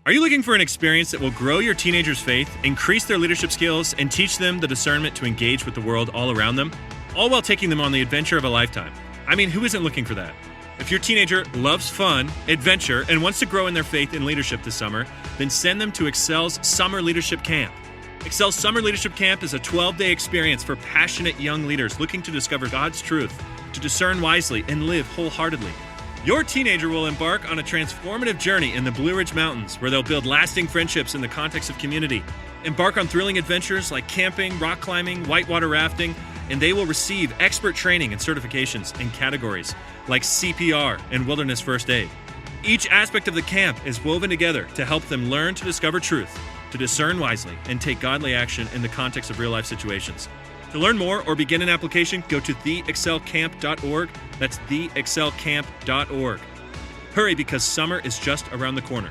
Are you looking for an experience that will grow your teenagers' faith, increase their leadership skills, and teach them the discernment to engage with the world all around them, all while taking them on the adventure of a lifetime? I mean, who isn't looking for that? If your teenager loves fun, adventure, and wants to grow in their faith and leadership this summer, then send them to Excel's Summer Leadership Camp. Excel's Summer Leadership Camp is a 12-day experience for passionate young leaders looking to discover God's truth, to discern wisely, and live wholeheartedly. Your teenager will embark on a transformative journey in the Blue Ridge Mountains, where they'll build lasting friendships in the context of community, embark on thrilling adventures like camping, rock climbing, whitewater rafting, and they will receive expert training and certifications in categories like CPR and wilderness first aid. Each aspect of the camp is woven together to help them learn to discover truth, to discern wisely, and take godly action in the context of real-life situations. To learn more or begin an application, go to theexcelcamp.org. That's theexcelcamp.org. Hurry, because summer is just around the corner.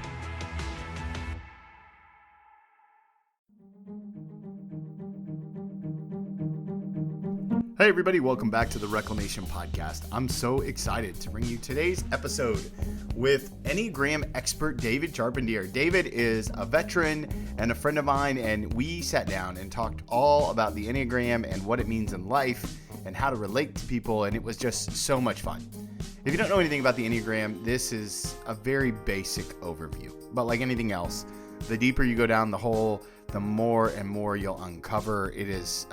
Hey everybody, welcome back to the Reclamation Podcast. I'm so excited to bring you today's episode with Enneagram expert David Charpentier. David is a veteran and a friend of mine, and we sat down and talked all about the Enneagram and what it means in life and how to relate to people, and it was just so much fun. If you don't know anything about the Enneagram, this is a very basic overview, but like anything else, the deeper you go down the hole, the more and more you'll uncover. It is,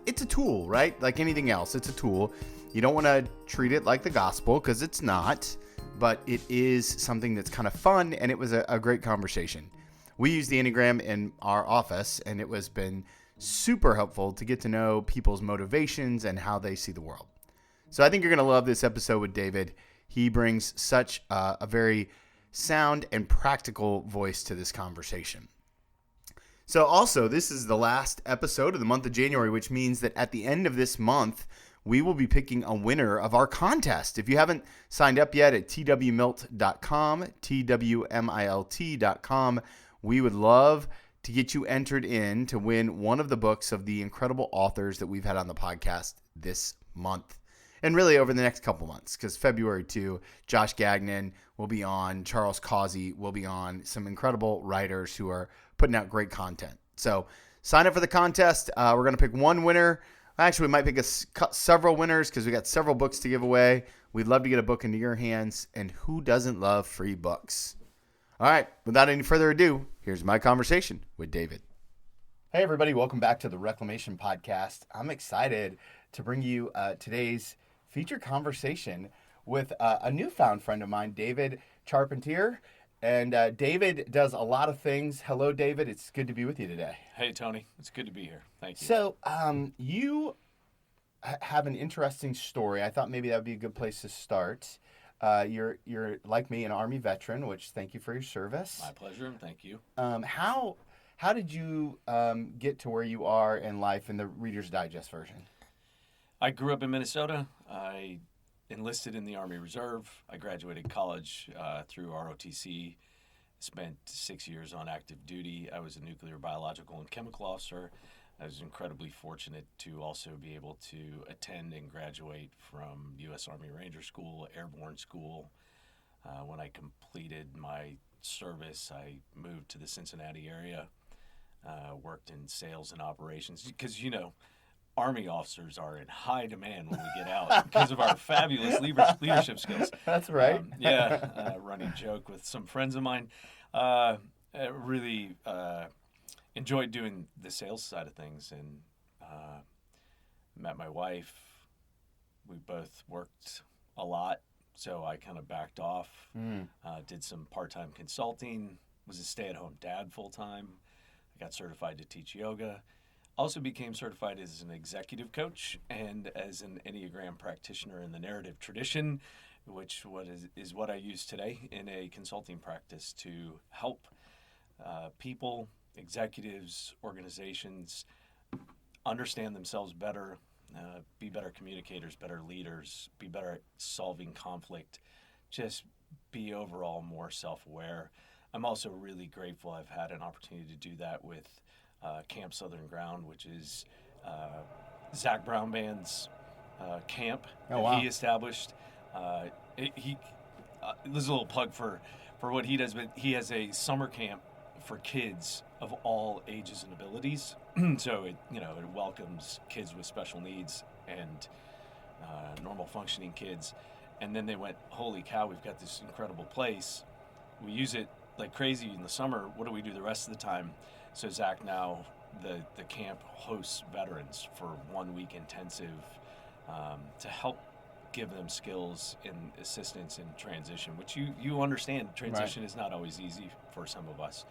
it's a tool, right? Like anything else, it's a tool. You don't want to treat it like the gospel, because it's not, but it is something that's kind of fun, and it was a great conversation. We use the Enneagram in our office, and it has been super helpful to get to know people's motivations and how they see the world. So I think you're going to love this episode with David. He brings such a very sound and practical voice to this conversation. So also, this is the last episode of the month of January, which means that at the end of this month, we will be picking a winner of our contest. If you haven't signed up yet at twmilt.com, twmilt.com, we would love to get you entered in to win one of the books of the incredible authors that we've had on the podcast this month. And really over the next couple months, because February 2, Josh Gagnon will be on, Charles Causey will be on, some incredible writers who are putting out great content. So sign up for the contest. We're going to pick one winner. Actually, we might pick several winners because we got several books to give away. We'd love to get a book into your hands, and who doesn't love free books? All right, without any further ado, here's my conversation with David. Hey, everybody. Welcome back to the Reclamation Podcast. I'm excited to bring you today's feature conversation with a newfound friend of mine, David Charpentier. And David does a lot of things. Hello, David. It's good to be with you today. Hey, Tony. It's good to be here. Thank you. So you have an interesting story. I thought maybe that would be a good place to start. You're like me, an Army veteran, which thank you for your service. My pleasure. Thank you. How did you get to where you are in life in the Reader's Digest version? I grew up in Minnesota. I enlisted in the Army Reserve. I graduated college through ROTC, spent 6 years on active duty. I was a nuclear, biological, and chemical officer. I was incredibly fortunate to also be able to attend and graduate from U.S. Army Ranger School, Airborne School. When I completed my service, I moved to the Cincinnati area, worked in sales and operations, because, you know, Army officers are in high demand when we get out because of our fabulous leadership skills. That's right. Running joke with some friends of mine. Really enjoyed doing the sales side of things, and met my wife. We both worked a lot, so I kind of backed off. Did some part-time consulting, was a stay-at-home dad full-time. I got certified to teach yoga. Also became certified as an executive coach and as an Enneagram practitioner in the narrative tradition, which is what I use today in a consulting practice to help people, executives, organizations understand themselves better, be better communicators, better leaders, be better at solving conflict, just be overall more self-aware. I'm also really grateful I've had an opportunity to do that with Camp Southern Ground, which is Zach Brown Band's camp that he established. This is a little plug for for what he does, but he has a summer camp for kids of all ages and abilities. So it welcomes kids with special needs and normal functioning kids. And then they went, holy cow, we've got this incredible place. We use it like crazy in the summer. What do we do the rest of the time? So Zach now, the camp hosts veterans for 1 week intensive to help give them skills in assistance in transition, which you understand transition is not always easy for some of us.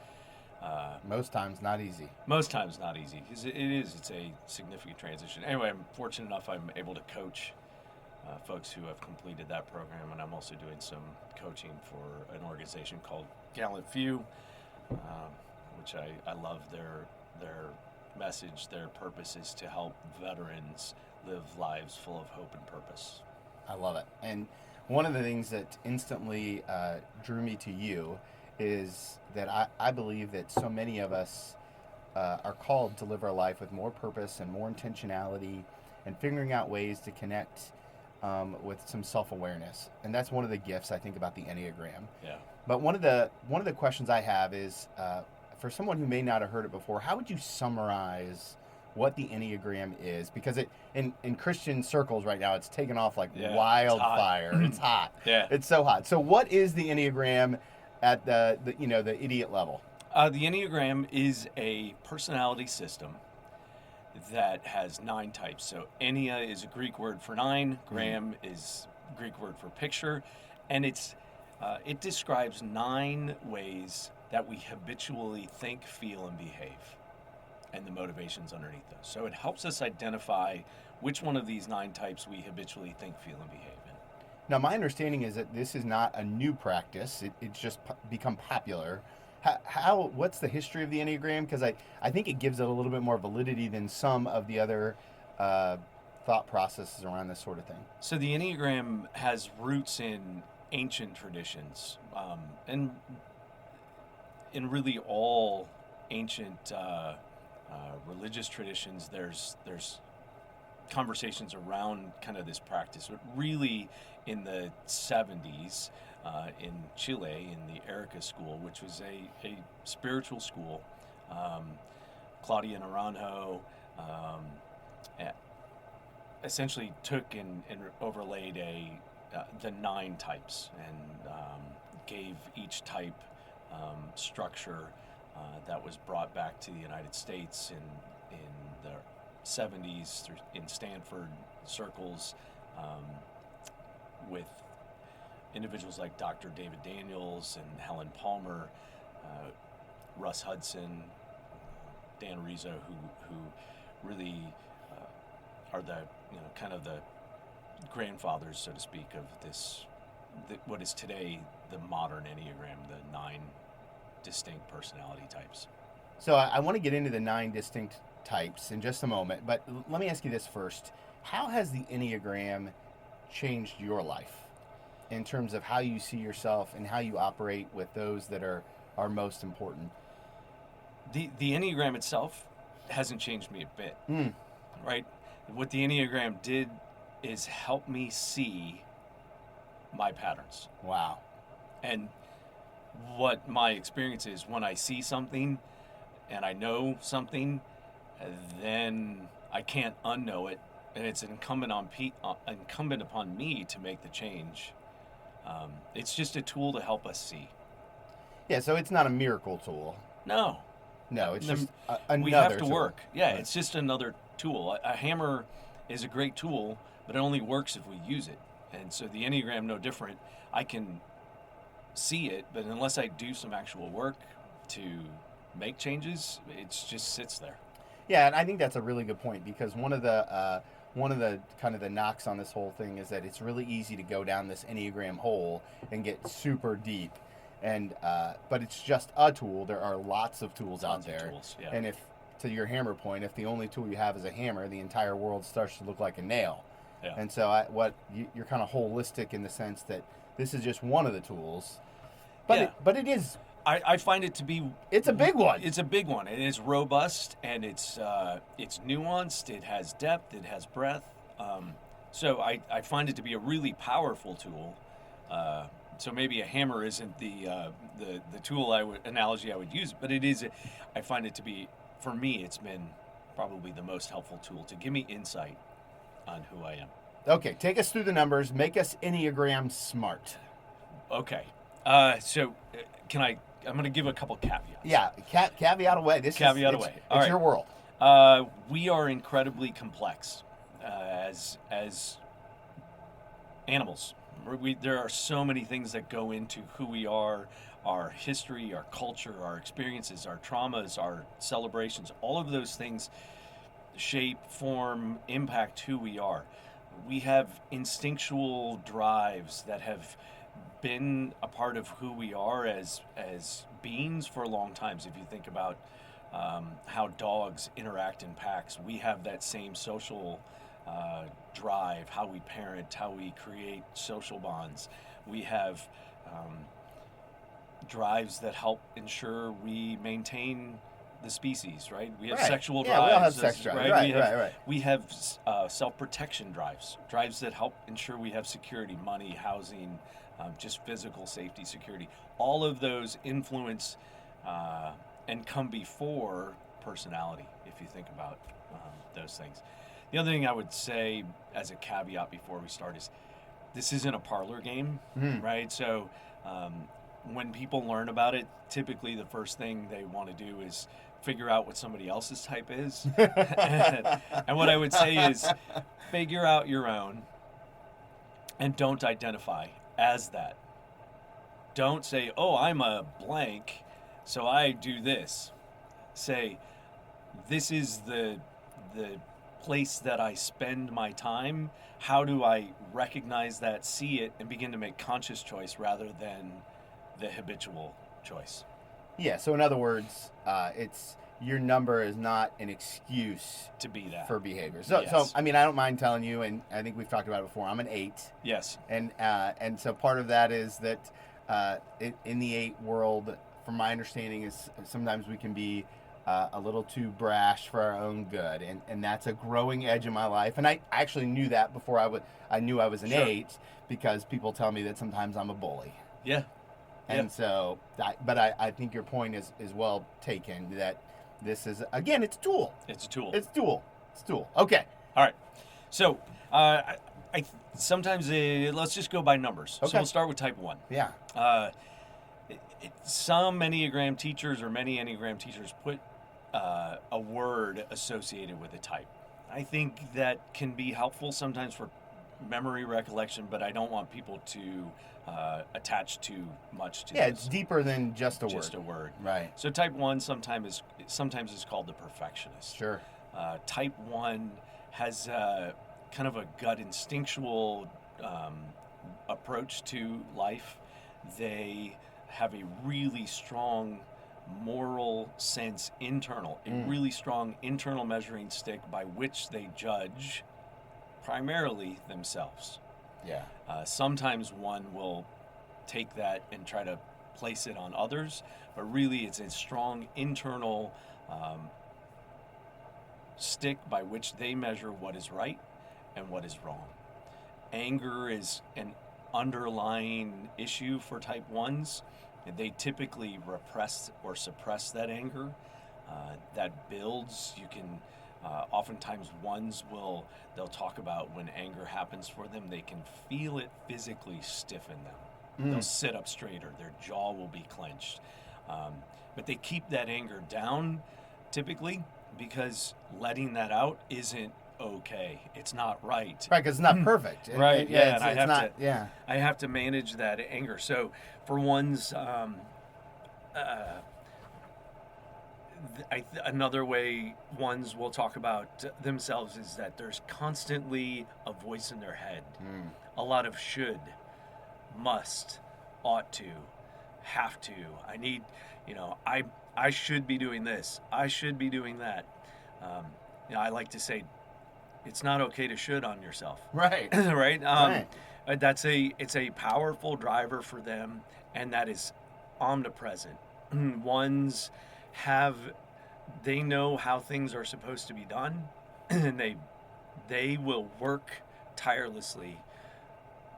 Most times not easy. Most times not easy. It's a significant transition. Anyway, I'm fortunate enough I'm able to coach folks who have completed that program, and I'm also doing some coaching for an organization called Gallant Few, which I love their message. Their purpose is to help veterans live lives full of hope and purpose. I love it. And one of the things that instantly drew me to you is that I believe that so many of us are called to live our life with more purpose and more intentionality and figuring out ways to connect with some self-awareness. And that's one of the gifts I think about the Enneagram. Yeah. But one of the questions I have is, for someone who may not have heard it before, how would you summarize what the Enneagram is? Because in Christian circles right now, it's taken off like wildfire. It's hot. Yeah. It's so hot. So what is the Enneagram at the idiot level? The Enneagram is a personality system that has 9 types. So Ennea is a Greek word for 9. Gram is Greek word for picture, and it describes 9 ways that we habitually think, feel, and behave, and the motivations underneath those. So it helps us identify which one of these 9 types we habitually think, feel, and behave in. Now, my understanding is that this is not a new practice. It's just become popular. What's the history of the Enneagram? Because I think it gives it a little bit more validity than some of the other thought processes around this sort of thing. So the Enneagram has roots in ancient traditions, and in really all ancient religious traditions, there's conversations around kind of this practice. But really, in the 70s, in Chile, in the Erica School, which was a spiritual school, Claudia Naranjo essentially took and overlaid the 9 types and gave each type structure that was brought back to the United States in the 70s in Stanford circles with individuals like Dr. David Daniels and Helen Palmer, Russ Hudson, Dan Rizzo, who really are the kind of the grandfathers, so to speak, of this what is today the modern Enneagram, the 9 distinct personality types. So I want to get into the 9 distinct types in just a moment, but let me ask you this first. How has the Enneagram changed your life in terms of how you see yourself and how you operate with those that are most important? The Enneagram itself hasn't changed me a bit, right? What the Enneagram did is help me see my patterns. Wow. And what my experience is, when I see something and I know something, then I can't unknow it, and it's incumbent upon me to make the change. It's just a tool to help us see. Yeah, so it's not a miracle tool. No, it's just another we have to tool. work. Yeah, Right. It's just another tool. A hammer is a great tool, but it only works if we use it. And so the Enneagram, no different. I can see it, but unless I do some actual work to make changes, it just sits there. Yeah, and I think that's a really good point, because one of the kind of the knocks on this whole thing is that it's really easy to go down this Enneagram hole and get super deep. And but it's just a tool. There are lots of tools out there. Yeah. And if, to your hammer point, if the only tool you have is a hammer, the entire world starts to look like a nail. Yeah. And so you're kind of holistic in the sense that this is just one of the tools. But Yeah. it is. I find it to be. It's a big one. It's a big one. It is robust, and it's nuanced. It has depth. It has breadth. So I find it to be a really powerful tool. So maybe a hammer isn't the tool analogy I would use, but it is. I find it to be, for me, it's been probably the most helpful tool to give me insight on who I am. Okay, take us through the numbers. Make us Enneagram smart. Okay. So can I? I'm going to give a couple caveats. Yeah, caveat away. Caveat away. All It's right. your world. We are incredibly complex as animals. There are so many things that go into who we are, our history, our culture, our experiences, our traumas, our celebrations. All of those things shape, form, impact who we are. We have instinctual drives that have been a part of who we are as beings for a long time. If you think about how dogs interact in packs, we have that same social drive, how we parent, how we create social bonds. We have drives that help ensure we maintain the species, right? We have sexual drives. Yeah, we all have sex drives. Right. We have self-protection drives that help ensure we have security, money, housing, just physical safety, security. All of those influence and come before personality, if you think about those things. The other thing I would say as a caveat before we start is this isn't a parlor game, right? So when people learn about it, typically the first thing they want to do is figure out what somebody else's type is. And what I would say is figure out your own and don't identify as that. Don't say, oh, I'm a blank, so I do this. Say, this is the place that I spend my time. How do I recognize that, see it, and begin to make conscious choice rather than the habitual choice? Yeah, so in other words, it's your number is not an excuse to be that for behavior. So, yes. so I mean, I don't mind telling you, and I think we've talked about it before. I'm an 8. Yes. And so part of that is that in the 8 world, from my understanding, is sometimes we can be a little too brash for our own good, and that's a growing edge in my life. And I actually knew that before I knew I was an 8, because people tell me that sometimes I'm a bully. Yeah. And so, but I think your point is well taken, that this is, again, it's a tool. It's a tool. It's a tool. It's a tool. Okay. All right. So I sometimes let's just go by numbers. Okay. So we'll start with type 1. Yeah. Some Enneagram teachers or many Enneagram teachers put a word associated with a type. I think that can be helpful sometimes for memory recollection, but I don't want people to attach too much to Yeah, this. it's deeper than just a word. Just a word. Right. So type 1 sometimes is called the perfectionist. Sure. Type 1 has kind of a gut instinctual approach to life. They have a really strong moral sense internal, a really strong internal measuring stick by which they judge primarily themselves. Yeah. Sometimes one will take that and try to place it on others, but really it's a strong internal stick by which they measure what is right and what is wrong. Anger is an underlying issue for type 1s. They typically repress or suppress that anger. That builds. You can oftentimes 1s they'll talk about when anger happens for them, they can feel it physically stiffen them. They'll sit up straighter. Their jaw will be clenched. But they keep that anger down typically because letting that out isn't okay. It's not right. Right, because it's not perfect. Right. Yeah. And I have to manage that anger. So for 1s, another way 1s will talk about themselves is that there's constantly a voice in their head. A lot of should, must, ought to, have to. I need, I should be doing this. I should be doing that. I like to say, it's not okay to should on yourself. Right. Right. Right. It's a powerful driver for them, and that is omnipresent. 1s they know how things are supposed to be done, and they will work tirelessly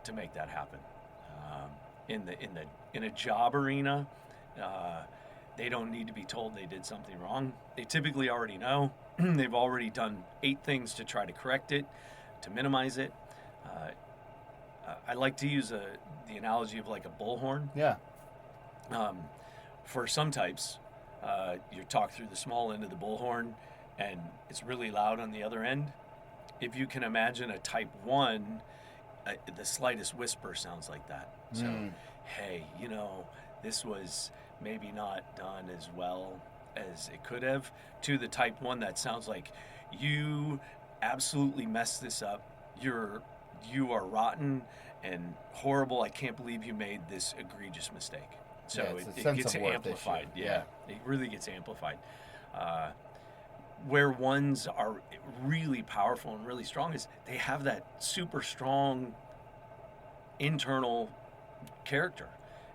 to make that happen. in a job arena. They don't need to be told they did something wrong. They typically already know. They've already done 8 things to try to correct it, to minimize it. I like to use the analogy of like a bullhorn. Yeah. For some types, you talk through the small end of the bullhorn, and it's really loud on the other end. If you can imagine a type 1, the slightest whisper sounds like that. So, hey, this was maybe not done as well as it could have. To the type 1, that sounds like, you absolutely messed this up. You are rotten and horrible. I can't believe you made this egregious mistake. So it gets amplified. Yeah, it really gets amplified. Where ones are really powerful and really strong is they have that super strong internal character,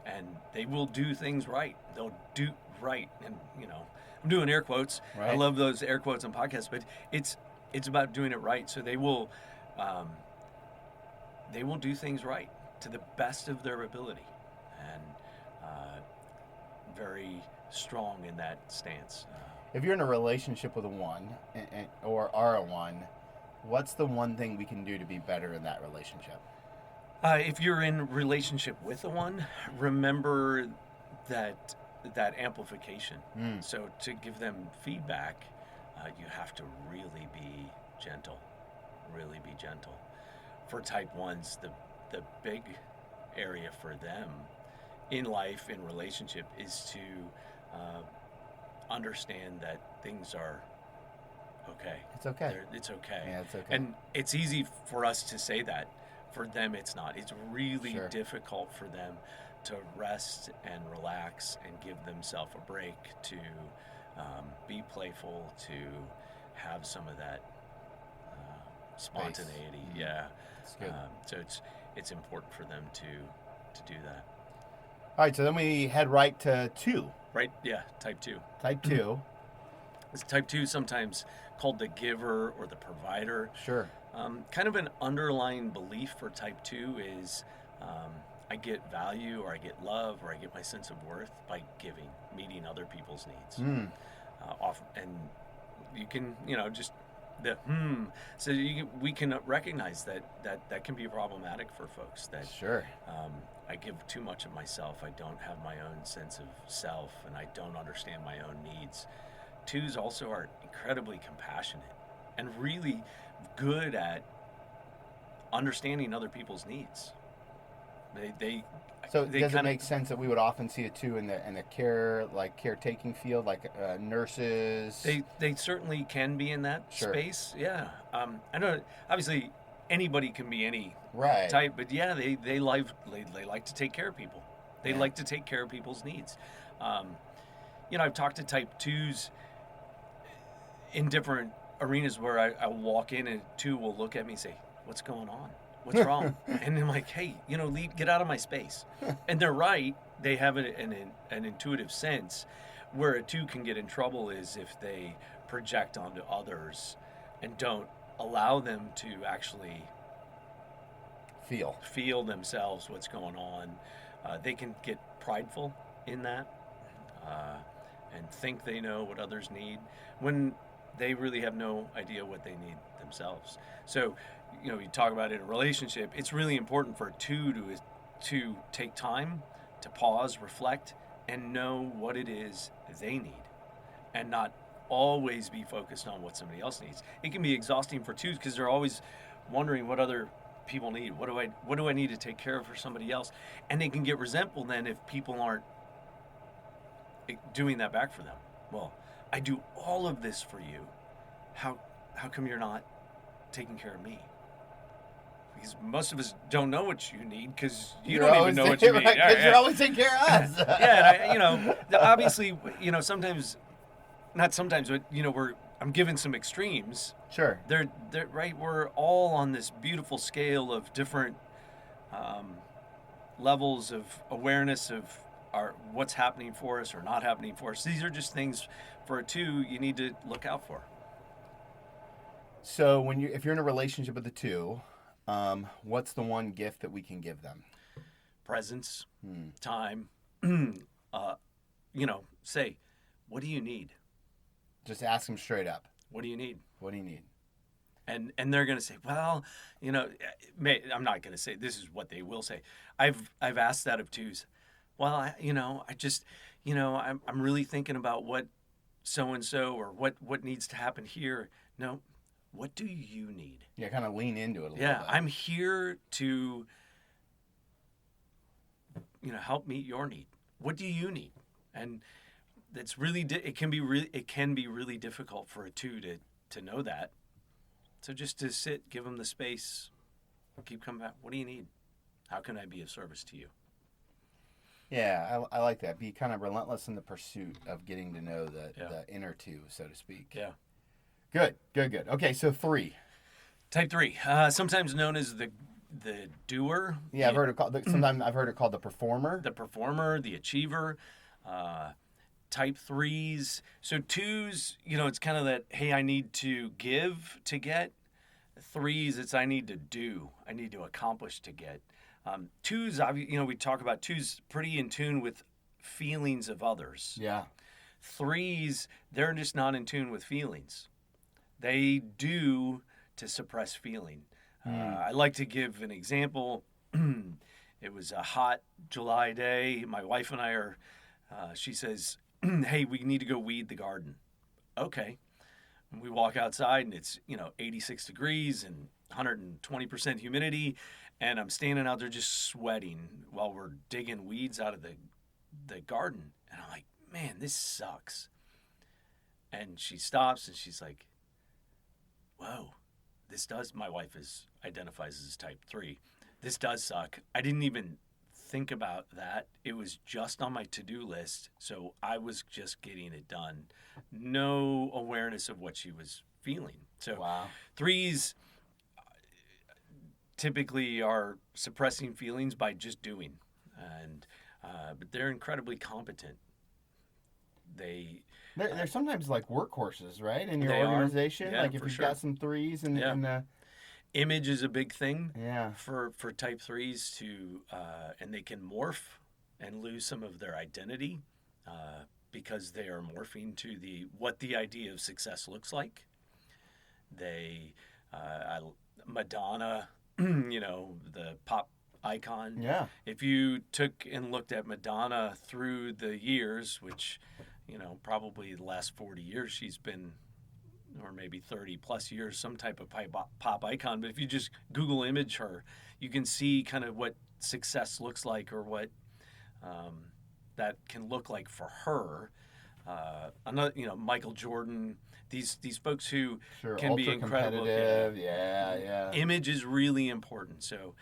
and they will do things right. They'll do right, and I'm doing air quotes. Right. I love those air quotes on podcasts, but it's about doing it right. So they will do things right to the best of their ability, and very strong in that stance. If you're in a relationship with a 1 or are a 1, what's the one thing we can do to be better in that relationship? If you're in relationship with a 1, remember that amplification. So to give them feedback, you have to really be gentle. Really be gentle. For type 1s, the big area for them in life, in relationship, is to understand that things are okay. It's okay. It's okay. Yeah, it's okay. And it's easy for us to say that. For them, it's not. It's really difficult for them to rest and relax and give themselves a break, to be playful, to have some of that spontaneity. Yeah. That's good. So it's important for them to do that. All right, so then we head right to 2. Right? Yeah, type 2. Type 2. It's type 2, sometimes called the giver or the provider. Sure. Kind of an underlying belief for type 2 is I get value, or I get love, or I get my sense of worth by giving, meeting other people's needs. And you can, just the so we can recognize that can be problematic for folks. That sure. I give too much of myself. I don't have my own sense of self, and I don't understand my own needs. 2s also are incredibly compassionate and really good at understanding other people's needs. So does it make sense that we would often see a 2 in the caretaking field, like nurses? They certainly can be in that space. Yeah. I know. Obviously, anybody can be any type, but yeah, they like to take care of people. They like to take care of people's needs. I've talked to type 2s in different arenas where I walk in and 2 will look at me and say, "What's going on? What's wrong?" And I'm like, "Hey, get out of my space." And they're right. They have an intuitive sense. Where a 2 can get in trouble is if they project onto others and don't allow them to actually feel themselves what's going on. They can get prideful in that and think they know what others need when they really have no idea what they need themselves. So, you talk about in a relationship, it's really important for a 2 to take time to pause, reflect, and know what it is they need, and not always be focused on what somebody else needs. It can be exhausting for 2s because they're always wondering what other people need. What do I need to take care of for somebody else? And they can get resentful then if people aren't doing that back for them. Well, I do all of this for you. How come you're not taking care of me? Because most of us don't know what you need because you don't even know what you need. Because you're always taking care of us. Yeah, obviously, sometimes, not sometimes, but I'm giving some extremes. Sure. They're right. We're all on this beautiful scale of different levels of awareness of what's happening for us or not happening for us. These are just things for a 2 you need to look out for. So if you're in a relationship with a 2, what's the one gift that we can give them? presence, time. Say, what do you need? Just ask them straight up. What do you need? What do you need? And they're going to say, well, I'm not going to say this is what they will say. I've asked that of twos. Well, I'm really thinking about what so-and-so or what needs to happen here. No, what do you need? Yeah, kind of lean into it a little bit. Yeah, I'm here to, help meet your need. What do you need? And it's really, it can be really difficult for a two to know that. So just to sit, give them the space, keep coming back. What do you need? How can I be of service to you? Yeah, I like that. Be kind of relentless in the pursuit of getting to know the inner two, so to speak. Yeah. Good. Okay, so 3. Type 3, sometimes known as the doer. Yeah, I've heard it called. Sometimes I've heard it called the performer. The performer, the achiever. Type 3s. So 2s, it's kind of that, hey, I need to give to get. 3s, it's I need to do. I need to accomplish to get. 2s, we talk about 2s pretty in tune with feelings of others. Yeah. 3s, they're just not in tune with feelings. They do to suppress feeling. I like to give an example. It was a hot July day. My wife and I she says, hey, we need to go weed the garden. Okay. And we walk outside and it's, 86 degrees and 120% humidity. And I'm standing out there just sweating while we're digging weeds out of the garden. And I'm like, man, this sucks. And she stops and she's like, whoa, my wife identifies as type 3. This does suck. I didn't even think about that. It was just on my to-do list. So I was just getting it done. No awareness of what she was feeling. So wow. 3s typically are suppressing feelings by just doing. And but they're incredibly competent. They're sometimes like workhorses, right? In your They are. organization, Yeah, like if for you've sure. got some 3s in the Image is a big thing. Yeah. For type 3s to and they can morph and lose some of their identity because they are morphing to what the idea of success looks like. Madonna, the pop icon. Yeah. If you took and looked at Madonna through the years, which, probably the last 40 years she's been, or maybe 30 plus years, some type of pop icon. But if you just Google image her, you can see kind of what success looks like or what that can look like for her. Another, Michael Jordan, these folks who can be incredible. Competitive. Yeah. Image is really important. So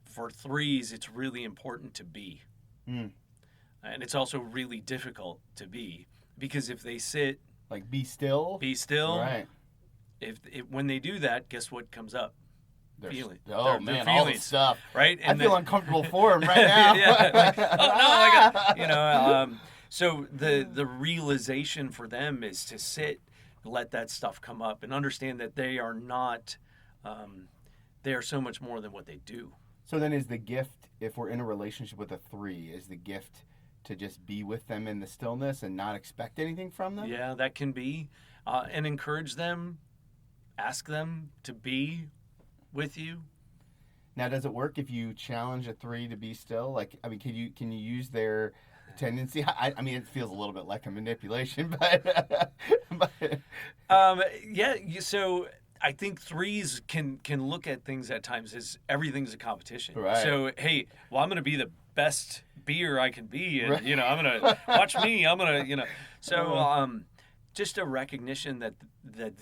for 3s, it's really important to be. And it's also really difficult to be because if they sit, like be still, right? When they do that, guess what comes up? Feeling. All this stuff, right? And I feel uncomfortable for him right now. So the realization for them is to sit, let that stuff come up, and understand that they are not. They are so much more than what they do. So then, is the gift, if we're in a relationship with a 3, is the gift to just be with them in the stillness and not expect anything from them? Yeah, that can be, and encourage them, ask them to be with you. Now, does it work if you challenge a 3 to be still? Can you use their tendency? It feels a little bit like a manipulation, but yeah. So I think 3s can look at things at times as everything's a competition. Right. So hey, well, I'm going to be the best beer I can be, and right. I'm going to watch me. I'm going to So just a recognition that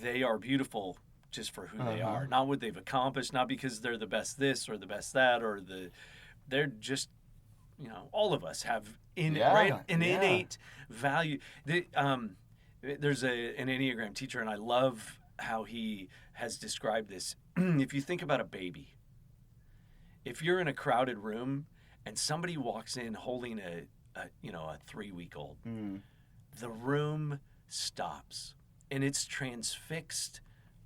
they are beautiful just for who they are, not what they've accomplished, not because they're the best this or the best that, or they're just, all of us have an innate value. There's an Enneagram teacher, and I love how he has described this. If you think about a baby, if you're in a crowded room and somebody walks in holding a 3-week-old, the room stops and it's transfixed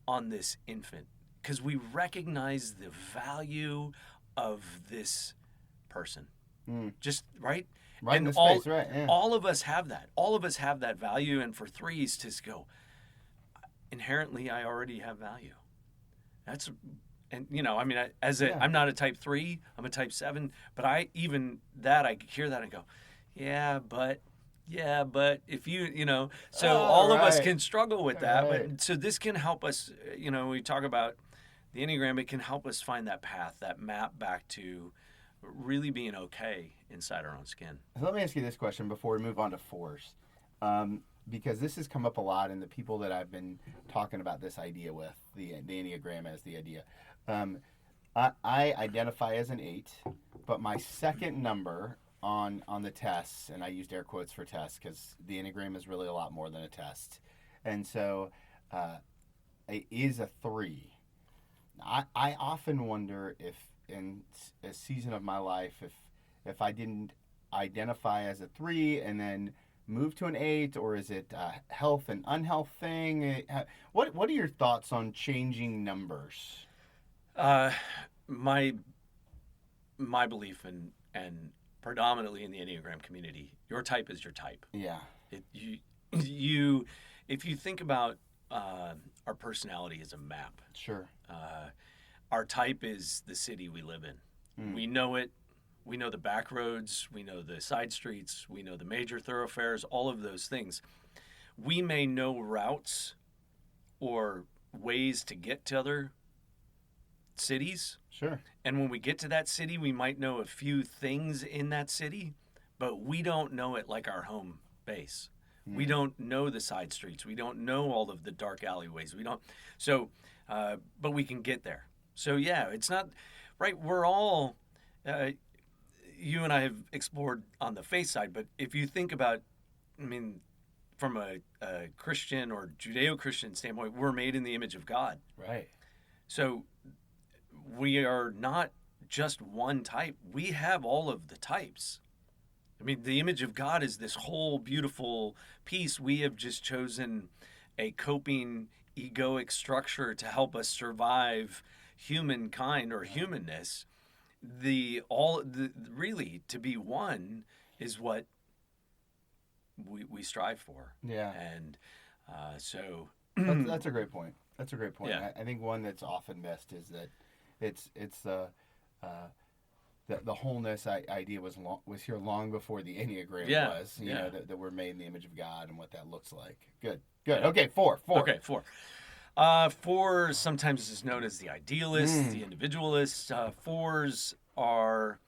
on this infant. because we recognize the value of this person. Just right. Right and in the space, right? Yeah. All of us have that. All of us have that value. And for threes to go, inherently, I already have value. That's, and I mean, I'm not a type 3. I'm a type 7. But I hear that and go, yeah, but if so all of us can struggle with that. Right. But so this can help us. We talk about the Enneagram. It can help us find that path, that map back to really being okay inside our own skin. So let me ask you this question before we move on to 4s, because this has come up a lot in the people that I've been talking about this idea with, the Enneagram as the idea. I identify as an 8, but my second number on the tests, and I used air quotes for tests because the Enneagram is really a lot more than a test, and so it is a 3. I often wonder if in a season of my life, if I didn't identify as a 3 and then move to an 8, or is it a health and unhealth thing? What are your thoughts on changing numbers? My belief and predominantly in the Enneagram community, your type is your type. Yeah. If you think about our personality as a map. Sure. Our type is the city we live in. We know it. We know the back roads. We know the side streets. We know the major thoroughfares, all of those things. We may know routes or ways to get to other cities. Sure. And when we get to that city, we might know a few things in that city, but we don't know it like our home base. We don't know the side streets. We don't know all of the dark alleyways. We don't. So, but we can get there. So yeah, it's not right. We're all, you and I have explored on the faith side, but if you think about, I mean, from a Christian or Judeo-Christian standpoint, we're made in the image of God. Right. So we are not just one type. We have all of the types. I mean, the image of God is this whole beautiful piece. We have just chosen a coping egoic structure to help us survive humankind or humanness. Really to be one is what we strive for. Yeah. And so that's a great point. That's a great point. Yeah. I think one that's often missed is that it's the wholeness idea was here long before the Enneagram was. You know, that we're made in the image of God and what that looks like. Good. Yeah. Okay, 4. Okay, 4. 4 sometimes is known as the idealist, the individualist. 4s are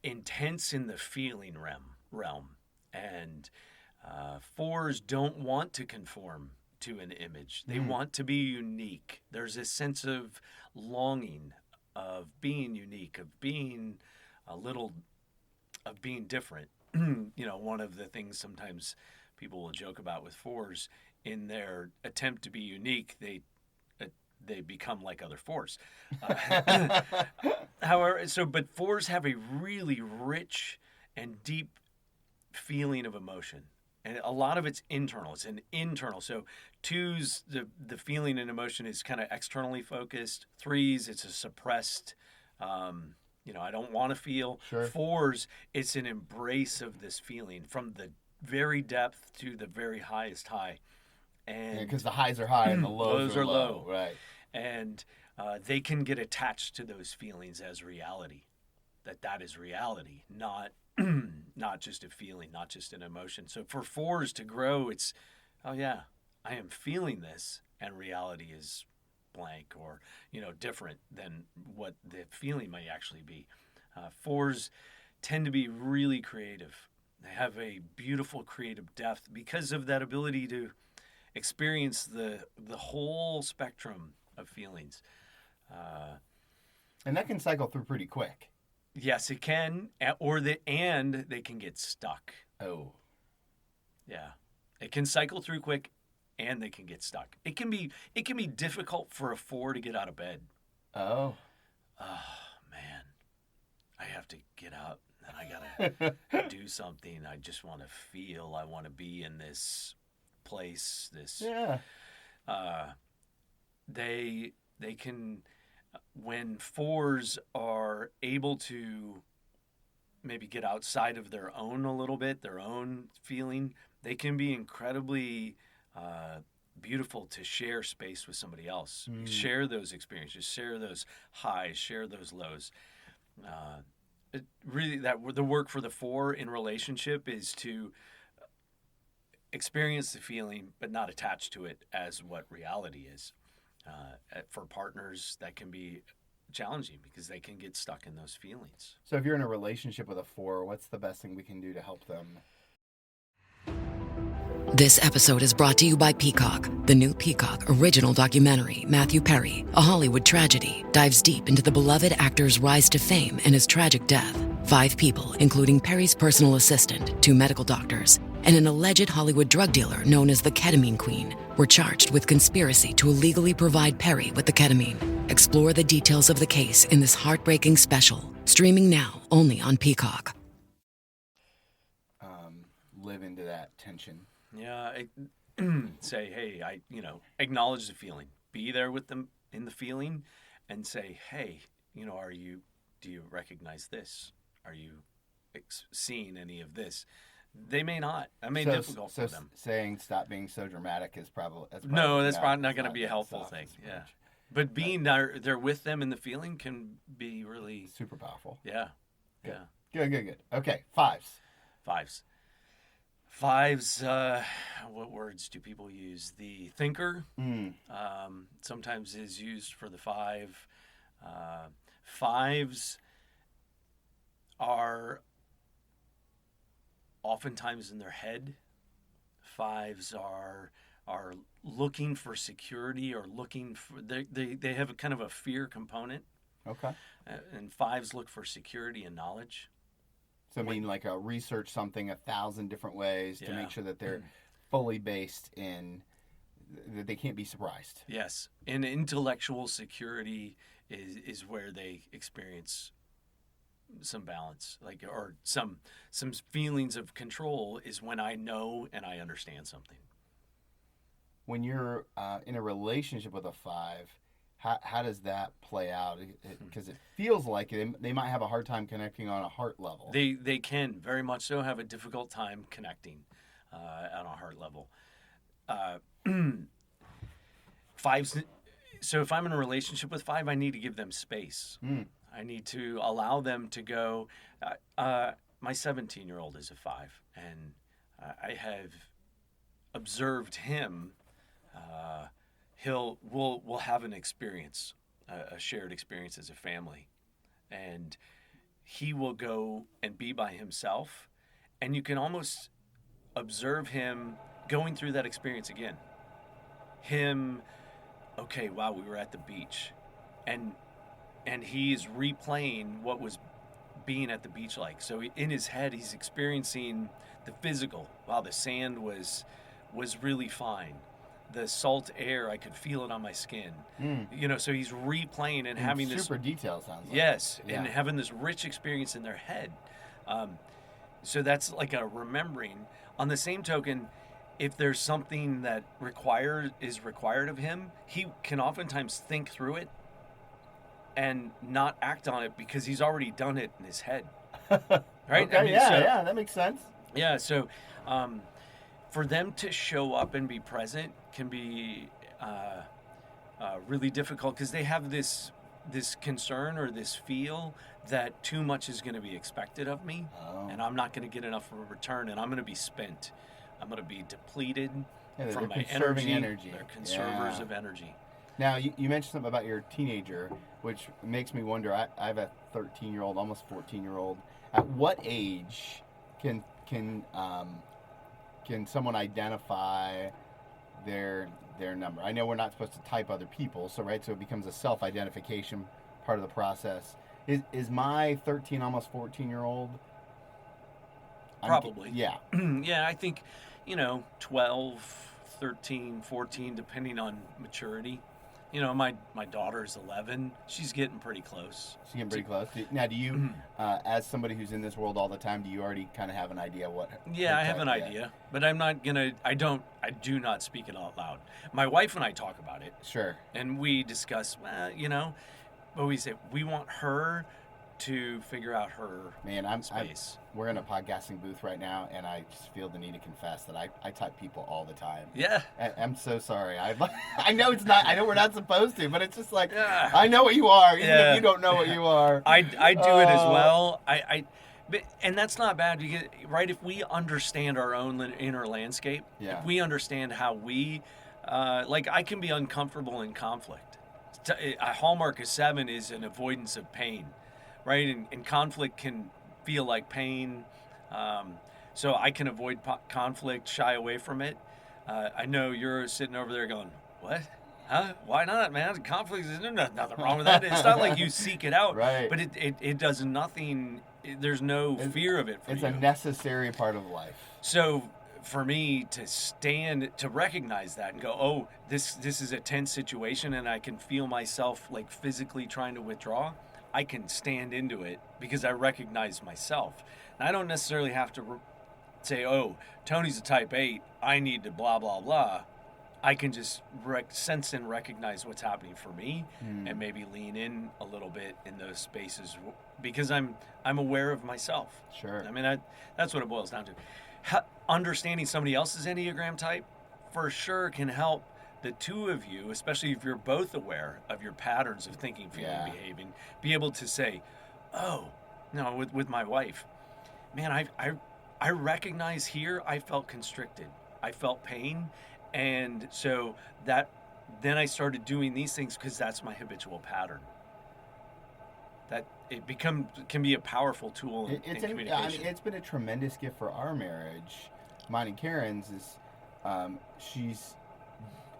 intense in the feeling realm. And 4s don't want to conform to an image. They want to be unique. There's a sense of longing, of being unique, of being being different. One of the things sometimes people will joke about with 4s, in their attempt to be unique, they become like other 4s. However, but 4s have a really rich and deep feeling of emotion. And a lot of it's internal. It's an internal. So 2s, the feeling and emotion is kind of externally focused. 3s, it's a suppressed, I don't want to feel. Sure. 4s, it's an embrace of this feeling from the very depth to the very highest high. And because the highs are high and the lows are low. Right. And they can get attached to those feelings as reality. That is reality, not just a feeling, not just an emotion. So for 4s to grow, it's, oh yeah, I am feeling this, and reality is blank or different than what the feeling might actually be. 4s tend to be really creative. They have a beautiful creative depth because of that ability to experience the whole spectrum of feelings. And that can cycle through pretty quick. Yes, it can, and they can get stuck. Oh. Yeah. It can cycle through quick, and they can get stuck. It can be difficult for a 4 to get out of bed. Oh. Oh, man. I have to get up, and I gotta do something. I just want to feel. I want to be in this place. they can, when fours are able to maybe get outside of their own a little bit, their own feeling, they can be incredibly beautiful to share space with somebody else. Share those experiences, share those highs, share those lows. Really, that the work for the four in relationship is to experience the feeling, but not attach to it as what reality is. For partners, that can be challenging because they can get stuck in those feelings. So if you're in a relationship with a 4, what's the best thing we can do to help them? This episode is brought to you by Peacock. The new Peacock original documentary, Matthew Perry, A Hollywood Tragedy, dives deep into the beloved actor's rise to fame and his tragic death. 5 people, including Perry's personal assistant, 2 medical doctors, and an alleged Hollywood drug dealer known as the Ketamine Queen, were charged with conspiracy to illegally provide Perry with the ketamine. Explore the details of the case in this heartbreaking special, streaming now only on Peacock. Live into that tension. Yeah, say, hey, acknowledge the feeling. Be there with them in the feeling, and say, hey, do you recognize this? Are you seeing any of this? They may not. That may be difficult for them. Saying stop being so dramatic is probably that's probably not going to be a helpful thing. Yeah, but being there with them in the feeling can be really super powerful. Yeah, good. Yeah. Good. Okay, 5s. 5s, what words do people use? The thinker sometimes is used for the 5. 5s are oftentimes in their head. 5s are looking for security or looking for, they have a kind of a fear component. Okay. And 5s look for security and knowledge. So research something 1,000 different ways to make sure that they're fully based in, that they can't be surprised. Yes. And intellectual security is where they experience some balance, or some feelings of control is when I know and I understand something. When you're in a relationship with a 5, how does that play out? Because it feels like they might have a hard time connecting on a heart level. They can very much so have a difficult time connecting on a heart level. 5s. So if I'm in a relationship with 5, I need to give them space. I need to allow them to go. My 17-year-old is a 5, and I have observed him. We'll have an experience, a shared experience as a family, and he will go and be by himself, and you can almost observe him going through that experience again. Okay, wow, we were at the beach, and he's replaying what was being at the beach like. So in his head, he's experiencing the physical. Wow, the sand was really fine. The salt air, I could feel it on my skin. So he's replaying and having this super detail sounds like. Yes, and having this rich experience in their head. So that's like a remembering. On the same token, if there's something that is required of him, he can oftentimes think through it and not act on it because he's already done it in his head. Right? Okay, that makes sense. Yeah, so for them to show up and be present can be really difficult because they have this concern or this feel that too much is going to be expected of me, and I'm not going to get enough of a return, and I'm going to be spent. I'm going to be depleted from my energy. They're conservers of energy. Now, you mentioned something about your teenager, which makes me wonder. I have a 13-year-old, almost 14-year-old. At what age can someone identify their number? I know we're not supposed to type other people, so it becomes a self-identification part of the process. Is my 13, almost 14-year-old? Probably. Yeah. Yeah, I think, 12, 13, 14, depending on maturity. my daughter's 11. She's getting pretty close. She's getting pretty close. Now, do you, as somebody who's in this world all the time, do you already kind of have an idea what? Yeah, I have an idea, but I'm not gonna. I do not speak it out loud. My wife and I talk about it. Sure. And we discuss, but we say we want her to figure out her space. We're in a podcasting booth right now, and I just feel the need to confess that I type people all the time. Yeah. I'm so sorry. I know it's not. I know we're not supposed to, but it's just like I know what you are, even if you don't know what you are. I do it as well. And that's not bad because, right, if we understand our own inner landscape, if we understand how we, I can be uncomfortable in conflict. A hallmark of 7 is an avoidance of pain, right? And conflict can feel like pain. So I can avoid conflict, shy away from it. I know you're sitting over there going, what? Huh? Why not, man? Conflict, there's nothing wrong with that. It's not like you seek it out, right? But it does nothing. There's no fear of it for you. It's a necessary part of life. So for me to recognize that and go, oh, this is a tense situation, and I can feel myself like physically trying to withdraw, I can stand into it because I recognize myself. And I don't necessarily have to say, oh, Tony's a type 8, I need to blah, blah, blah. I can just sense and recognize what's happening for me and maybe lean in a little bit in those spaces because I'm aware of myself. Sure. I mean, that's what it boils down to. Understanding somebody else's Enneagram type for sure can help the two of you, especially if you're both aware of your patterns of thinking, feeling, behaving, be able to say, oh, no, with my wife, man, I recognize here I felt constricted. I felt pain. And so then I started doing these things because that's my habitual pattern. That it can be a powerful tool in communication. I mean, it's been a tremendous gift for our marriage. Mine and Karen's is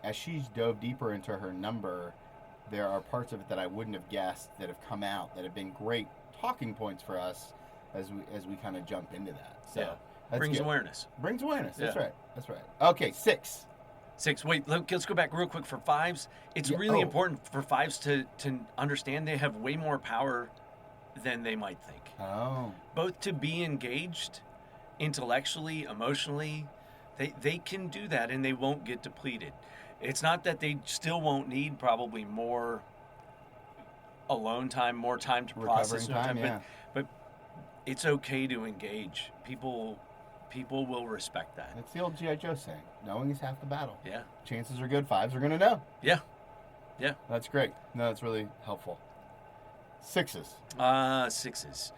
as she's dove deeper into her number, there are parts of it that I wouldn't have guessed that have come out that have been great talking points for us as we kind of jump into that. So brings awareness. Brings awareness. That's right. Okay, 6. 6. Wait, let's go back real quick for 5s. It's really important for 5s to understand they have way more power than they might think. Oh. Both to be engaged intellectually, emotionally, they can do that and they won't get depleted. It's not that they still won't need probably more alone time, more time to process. But it's okay to engage. People will respect that. It's the old G.I. Joe saying, knowing is half the battle. Yeah. Chances are good 5s are going to know. Yeah. Yeah. That's great. No, that's really helpful. 6s. 6s.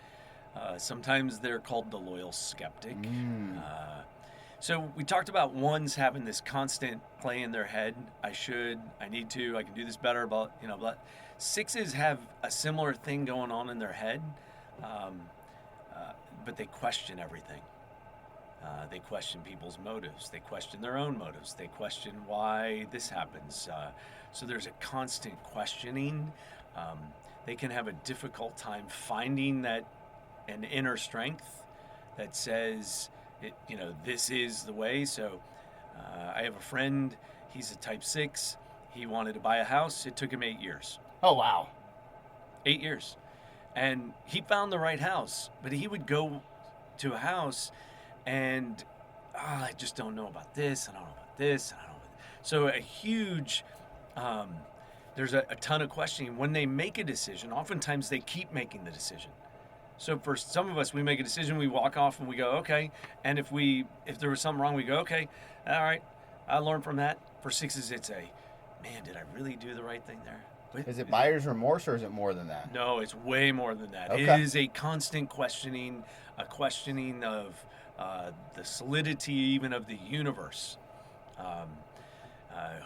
Sometimes they're called the loyal skeptic. So we talked about 1s having this constant play in their head. I need to, I can do this better, but 6s have a similar thing going on in their head, but they question everything. They question people's motives. They question their own motives. They question why this happens. So there's a constant questioning. They can have a difficult time finding an inner strength that says, this is the way. So I have a friend, he's a type 6. He wanted to buy a house. It took him 8 years. Oh, wow. 8 years. And he found the right house, but he would go to a house and I just don't know about this, and I don't know about this, and I don't know about this. So a huge, there's a ton of questioning. When they make a decision, oftentimes they keep making the decision. So for some of us, we make a decision, we walk off and we go, okay. And if there was something wrong, we go, okay, all right, I learned from that. For 6s, it's man, did I really do the right thing there? Is it buyer's remorse or is it more than that? No, it's way more than that. Okay. It is a constant questioning, a questioning of the solidity even of the universe.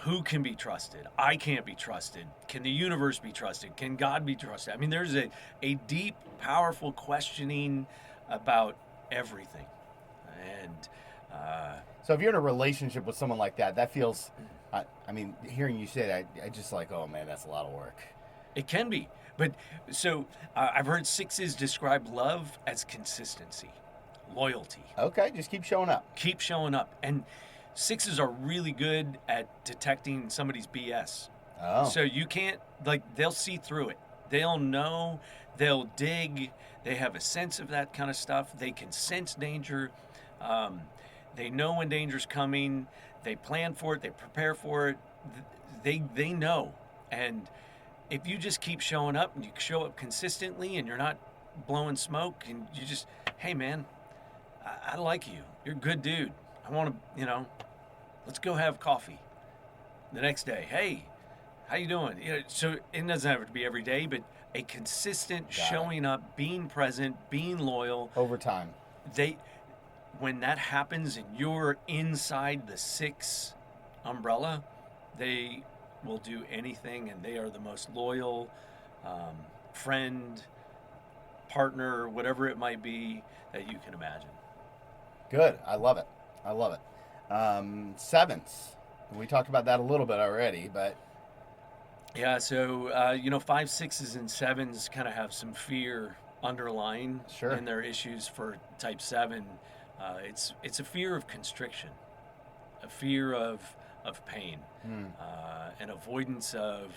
Who can be trusted? I can't be trusted. Can the universe be trusted? Can God be trusted? I mean, there's a deep, powerful questioning about everything. And so if you're in a relationship with someone like that feels, hearing you say that, I just like, oh man, that's a lot of work. It can be. But so I've heard 6s describe love as consistency, loyalty. Okay, just keep showing up. Keep showing up. And 6s are really good at detecting somebody's BS. Oh. So you can't, like, they'll see through it. They'll know, they'll dig, they have a sense of that kind of stuff. They can sense danger. They know when danger's coming. They plan for it, they prepare for it. They know. And if you just keep showing up and you show up consistently and you're not blowing smoke and you just, hey man, I like you. You're a good dude. I want to, let's go have coffee. The next day, hey, how you doing? So it doesn't have to be every day, but a consistent showing up, being present, being loyal. Over time. When that happens and you're inside the 6 umbrella, they will do anything, and they are the most loyal friend, partner, whatever it might be that you can imagine. Good. I love it. 7s. We talked about that a little bit already, but yeah. So 5s, 6s, and 7s kind of have some fear underlying in their issues. For type 7, it's a fear of constriction, a fear of pain, an avoidance of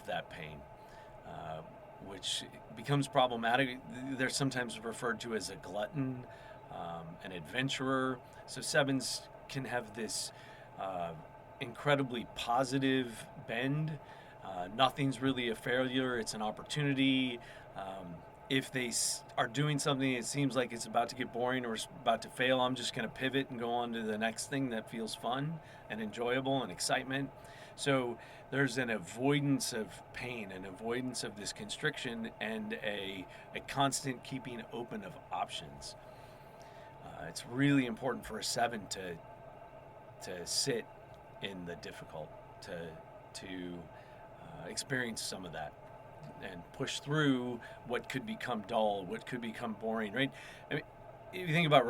that pain, which becomes problematic. They're sometimes referred to as a glutton, an adventurer. So 7s can have this incredibly positive bend. Nothing's really a failure, it's an opportunity. If they are doing something it seems like it's about to get boring or it's about to fail, I'm just going to pivot and go on to the next thing that feels fun and enjoyable and excitement. So there's an avoidance of pain, an avoidance of this constriction, and a constant keeping open of options. It's really important for a 7 to sit in the difficult, to experience some of that and push through what could become dull, what could become boring, right? I mean, if you think about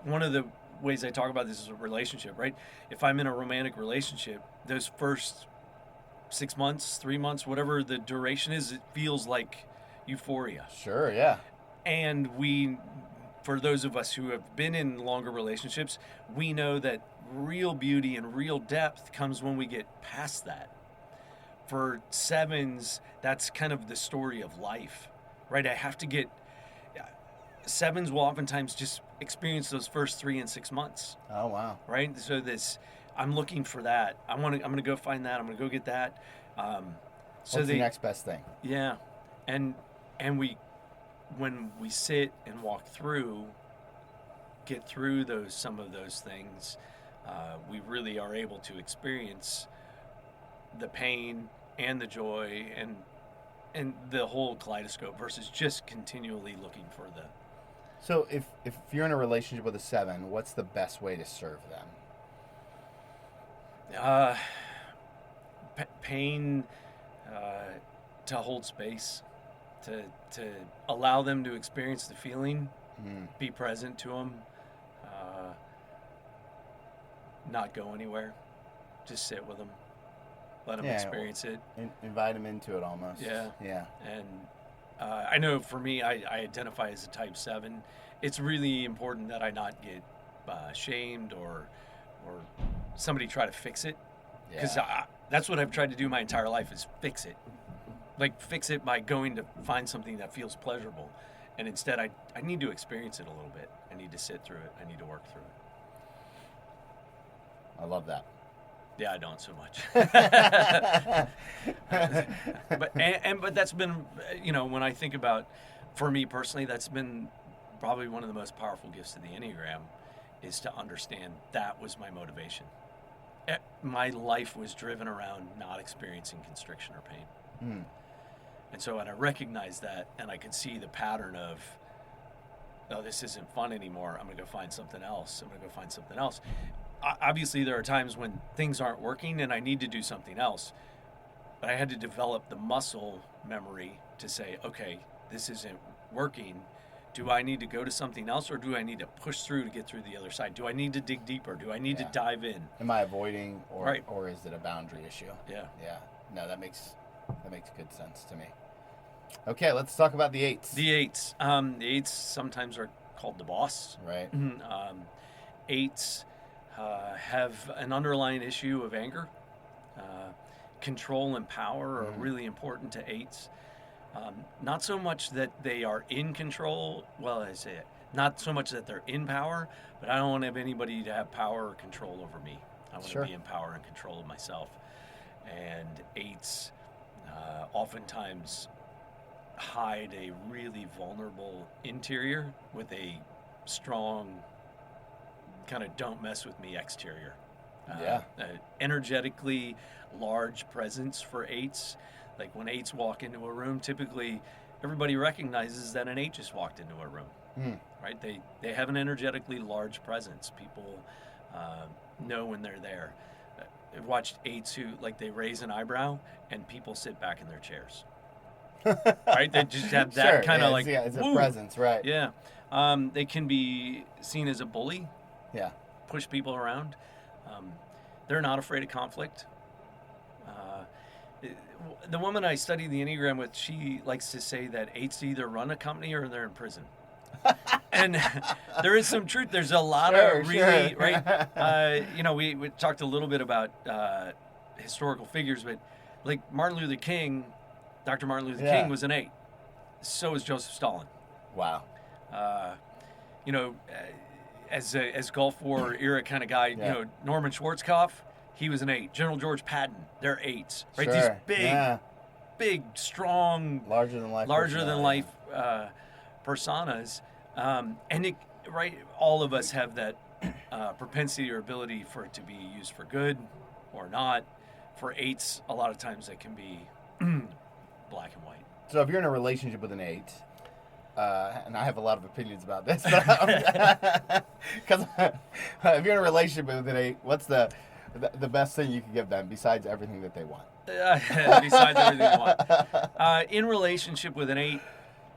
one of the ways I talk about this is a relationship, right? If I'm in a romantic relationship, those first 6 months, 3 months, whatever the duration is, it feels like euphoria. Sure, yeah. And for those of us who have been in longer relationships, we know that real beauty and real depth comes when we get past that. For 7s, that's kind of the story of life, right? 7s will oftentimes just experience those first 3 and 6 months. Oh, wow. Right? So I'm looking for that. I'm going to go find that. I'm going to go get that. What's the next best thing? Yeah. And when we sit and walk through, get through some of those things, we really are able to experience the pain and the joy and the whole kaleidoscope versus just continually looking for the. So if you're in a relationship with a 7, what's the best way to serve them? Pain, to hold space, to allow them to experience the feeling, be present to them, not go anywhere, just sit with them. Let them experience it. Invite them into it almost. Yeah. Yeah. And I know for me, I identify as a type 7. It's really important that I not get shamed or somebody try to fix it. Because that's what I've tried to do my entire life is fix it. Like fix it by going to find something that feels pleasurable. And instead, I need to experience it a little bit. I need to sit through it. I need to work through it. I love that. Yeah, I don't so much. but that's been, when I think about, for me personally, that's been probably one of the most powerful gifts of the Enneagram, is to understand that was my motivation. My life was driven around not experiencing constriction or pain. And so when I recognized that and I could see the pattern of, oh, this isn't fun anymore, I'm going to go find something else. Obviously, there are times when things aren't working and I need to do something else. But I had to develop the muscle memory to say, okay, this isn't working. Do I need to go to something else, or do I need to push through to get through the other side? Do I need to dig deeper? Do I need to dive in? Am I avoiding, or is it a boundary issue? Yeah. Yeah. No, that makes good sense to me. Okay, let's talk about the 8s. The 8s. The 8s sometimes are called the boss. Right. 8s have an underlying issue of anger. control and power are really important to eights. Not so much that they are in control. Well, I say it. Not so much that they're in power, but I don't want to have anybody to have power or control over me. I want to be in power and control of myself. And eights oftentimes hide a really vulnerable interior with a strong kind of don't mess with me exterior. Energetically large presence for eights. Like when eights walk into a room, typically everybody recognizes that an eight just walked into a room, right? They have an energetically large presence. People know when they're there. I've watched eights who, like, they raise an eyebrow and people sit back in their chairs. Right? They just have that kind of it's a presence, right? Yeah. They can be seen as a bully. Yeah. Push people around. They're not afraid of conflict. The woman I study the Enneagram with, she likes to say that eights either run a company or they're in prison. And there is some truth. There's a lot of really, right? We talked a little bit about historical figures, but like Martin Luther King, Dr. Martin Luther King was an eight. So was Joseph Stalin. Wow. As Gulf War era kind of guy, Norman Schwarzkopf, he was an eight. General George Patton, they're eights, right? These big, strong, larger than life personas, all of us have that propensity or ability for it to be used for good or not. For eights, a lot of times it can be black and white. So if you're in a relationship with an eight, and I have a lot of opinions about this, because if you're in a relationship with an eight, what's the best thing you can give them besides everything that they want? Besides everything they want. In relationship with an eight,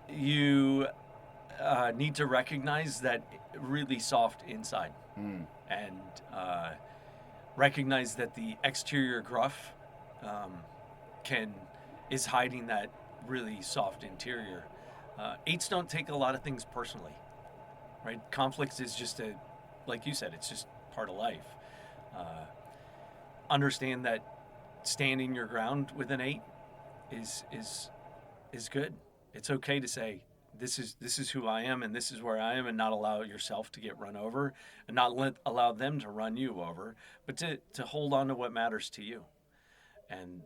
you need to recognize that really soft inside, and recognize that the exterior gruff is hiding that really soft interior. Eights don't take a lot of things personally, right? Conflict is just like you said, it's just part of life. Understand that standing your ground with an eight is good. It's okay to say, this is who I am and this is where I am, and not allow yourself to get run over, and not allow them to run you over, but to hold on to what matters to you, and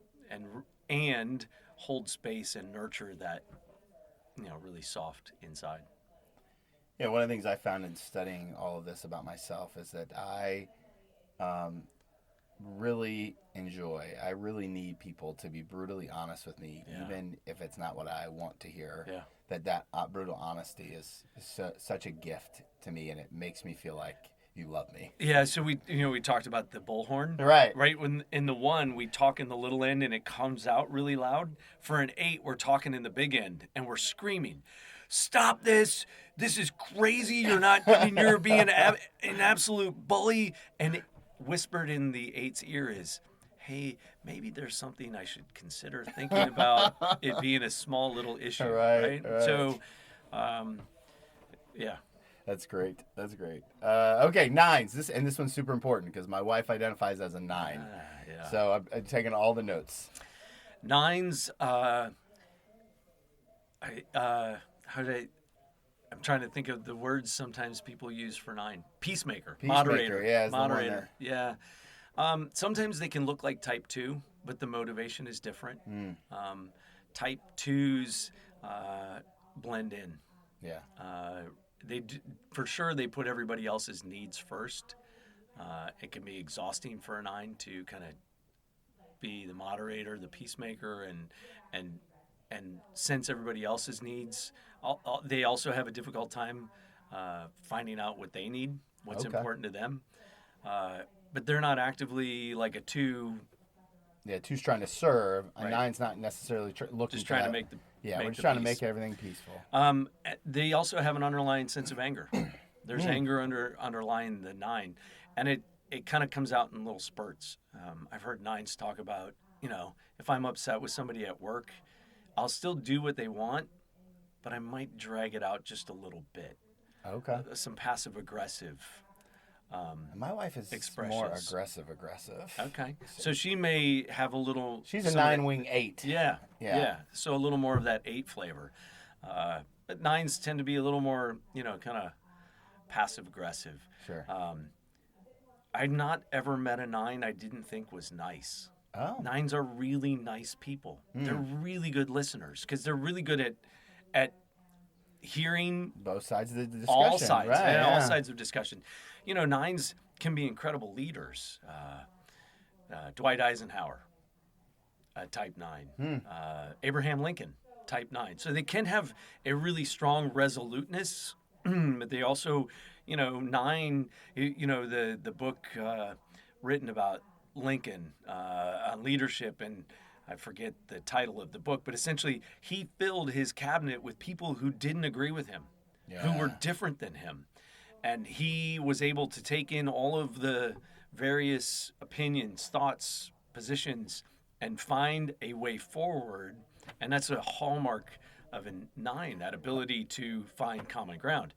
hold space and nurture that really soft inside. Yeah, one of the things I found in studying all of this about myself is that I really need people to be brutally honest with me, even if it's not what I want to hear. Yeah. That brutal honesty is such a gift to me, and it makes me feel like you love me. Yeah, so we talked about the bullhorn. Right. Right, when in the one, we talk in the little end and it comes out really loud. For an eight, we're talking in the big end and we're screaming, stop this. This is crazy. You're being an absolute bully. And whispered in the eight's ear is, hey, maybe there's something I should consider thinking about it being a small little issue. Right. So, yeah. That's great. Okay, nines. This one's super important because my wife identifies as a 9. Yeah. So I'm taking all the notes. Nines. I'm trying to think of the words sometimes people use for 9. Peacemaker. Moderator. Yeah. Moderator. Yeah. Sometimes they can look like type 2, but the motivation is different. Type 2s blend in. Yeah. For sure, they put everybody else's needs first. It can be exhausting for a 9 to kind of be the moderator, the peacemaker, and sense everybody else's needs. They also have a difficult time finding out what they need, what's important to them. But they're not actively like a 2. Yeah, 2's trying to serve. A 9's not necessarily looking just trying to make the we're just trying to make everything peaceful. They also have an underlying sense of anger. There's anger underlying the 9, and it kind of comes out in little spurts. I've heard 9s talk about, if I'm upset with somebody at work, I'll still do what they want, but I might drag it out just a little bit. Okay. Some passive aggressive My wife is more aggressive. Okay. So she may have a little... She's a 9-wing 8. Yeah. So a little more of that 8 flavor. But 9s tend to be a little more, kind of passive-aggressive. Sure. I've not ever met a 9 I didn't think was nice. Oh. 9s are really nice people. They're really good listeners because they're really good at hearing both sides of the discussion. All sides, right, and all sides of discussion. 9s can be incredible leaders. Dwight Eisenhower, type 9. Abraham Lincoln, type 9. So they can have a really strong resoluteness, but they also, 9, the book written about Lincoln on leadership, and I forget the title of the book, but essentially he filled his cabinet with people who didn't agree with him, who were different than him. And he was able to take in all of the various opinions, thoughts, positions, and find a way forward. And that's a hallmark of a 9, that ability to find common ground.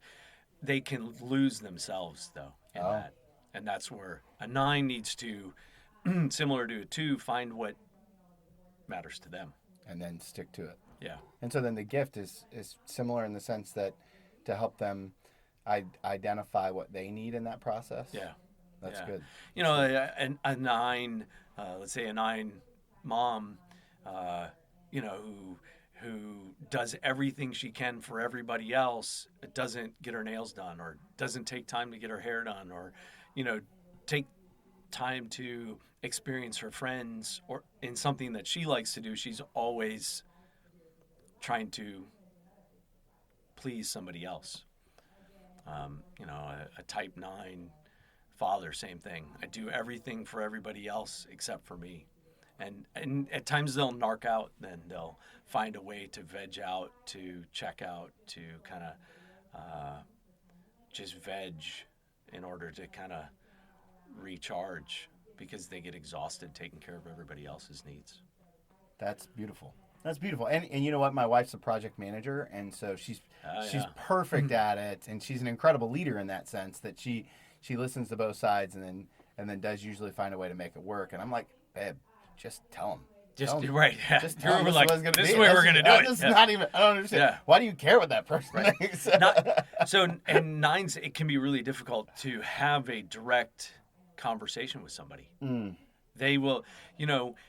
They can lose themselves, though, in that. And that's where a 9 needs to, similar to a 2, find what matters to them. And then stick to it. Yeah. And so then the gift is similar in the sense that to help them identify what they need in that process. Yeah. That's good. A 9, let's say a 9 mom, who does everything she can for everybody else, doesn't get her nails done or doesn't take time to get her hair done or, take time to experience her friends or in something that she likes to do. She's always trying to please somebody else. A type 9 father, same thing. I do everything for everybody else except for me. And at times they'll narc out, then they'll find a way to veg out, to check out, to kind of just veg in order to kind of recharge because they get exhausted taking care of everybody else's needs. That's beautiful. And you know what? My wife's a project manager, and so she's perfect at it, and she's an incredible leader in that sense that she listens to both sides and then does usually find a way to make it work. And I'm like, babe, just tell them. Just tell them this is the way we're going to do it. It's not even. I don't understand. Yeah. Why do you care what that person thinks? And 9s, it can be really difficult to have a direct conversation with somebody. They will,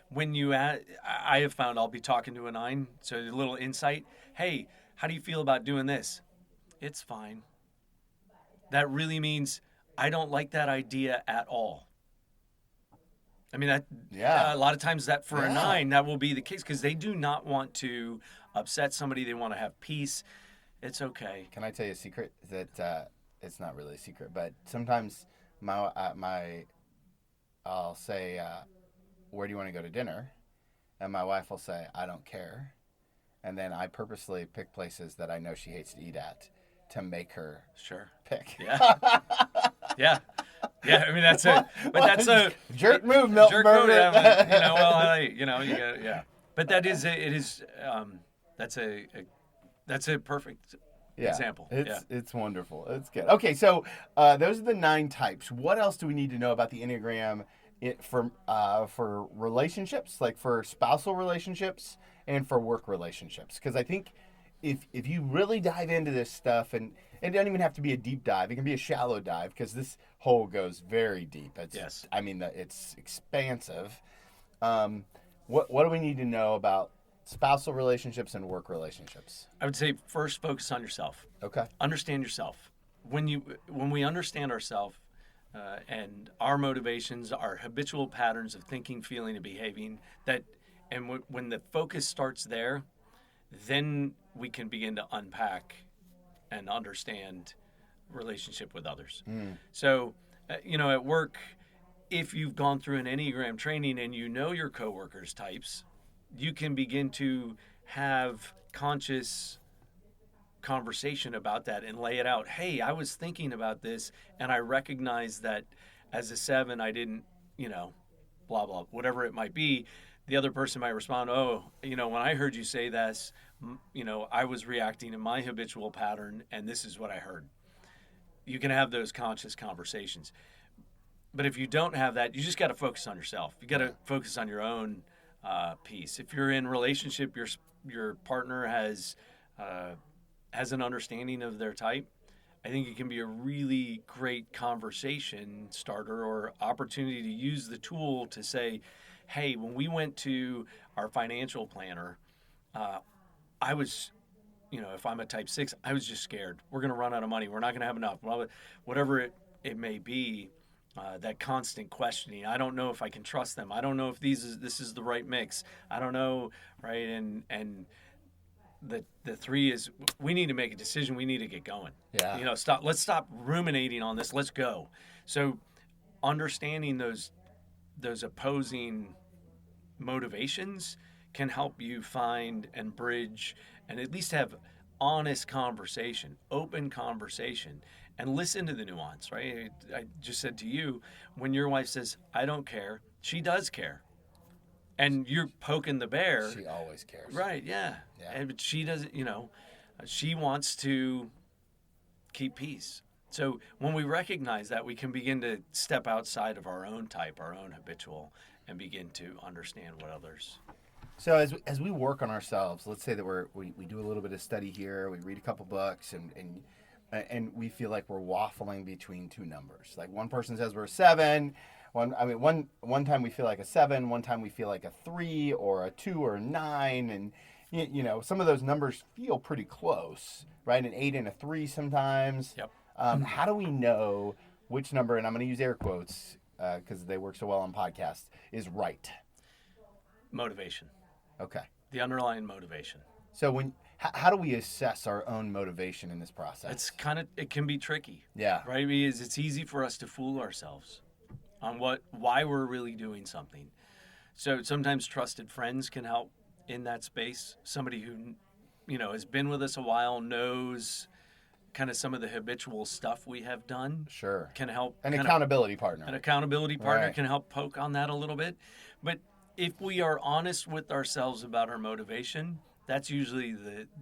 when I have found I'll be talking to a 9, so a little insight. Hey, how do you feel about doing this? It's fine. That really means I don't like that idea at all. I mean, a lot of times that for a 9, that will be the case because they do not want to upset somebody. They want to have peace. It's okay. Can I tell you a secret that it's not really a secret, but sometimes I'll say, where do you want to go to dinner? And my wife will say, I don't care. And then I purposely pick places that I know she hates to eat at to make her pick. Yeah. Yeah. Yeah, I mean that's a jerk move, Milton. Jerk move. Yeah. But that's a perfect example. It's wonderful. It's good. Okay, so those are the 9 types. What else do we need to know about the Enneagram for relationships, like for spousal relationships and for work relationships? Because I think if you really dive into this stuff, and it doesn't even have to be a deep dive, it can be a shallow dive because this hole goes very deep. It's expansive. What do we need to know about spousal relationships and work relationships? I would say first focus on yourself. Okay. Understand yourself. When we understand ourselves and our motivations, our habitual patterns of thinking, feeling, and behaving, when the focus starts there, then we can begin to unpack and understand relationship with others. So, at work, if you've gone through an Enneagram training and you know your coworkers' types, you can begin to have conscious conversation about that and lay it out. Hey, I was thinking about this and I recognize that as a 7, I didn't, blah, blah, whatever it might be. The other person might respond, when I heard you say this, I was reacting in my habitual pattern and this is what I heard. You can have those conscious conversations. But if you don't have that, you just got to focus on yourself. You got to focus on your own piece. If you're in a relationship, your partner has an understanding of their type, I think it can be a really great conversation starter or opportunity to use the tool to say, hey, when we went to our financial planner, I was, if I'm a type 6, I was just scared. We're going to run out of money. We're not going to have enough. Whatever it may be, that constant questioning. I don't know if I can trust them. I don't know if this is the right mix. I don't know, right? And the 3 is, we need to make a decision. We need to get going. Yeah. Let's stop ruminating on this. Let's go. So understanding those opposing motivations can help you find and bridge and at least have honest conversation, open conversation, and listen to the nuance, right? I just said to you, when your wife says, I don't care, she does care. And you're poking the bear. She always cares. Right, yeah. But she doesn't, she wants to keep peace. So when we recognize that, we can begin to step outside of our own type, our own habitual, and begin to understand what others. So as we work on ourselves, let's say that we do a little bit of study here, we read a couple books, and we feel like we're waffling between two numbers. Like one person says we're a 7. One time we feel like a 7, one time we feel like a 3 or a 2 or a 9, and some of those numbers feel pretty close, right? An 8 and a 3 sometimes. Yep. How do we know which number, and I'm going to use air quotes because they work so well on podcasts, is right? Motivation. Okay. The underlying motivation. So how do we assess our own motivation in this process? It can be tricky. Yeah. Right? Because it's easy for us to fool ourselves on why we're really doing something. So sometimes trusted friends can help in that space. Somebody who, has been with us a while, knows kind of some of the habitual stuff we have done. Sure. Can help. An accountability partner. An accountability partner Right. can help poke on that a little bit. But if we are honest with ourselves about our motivation, that's usually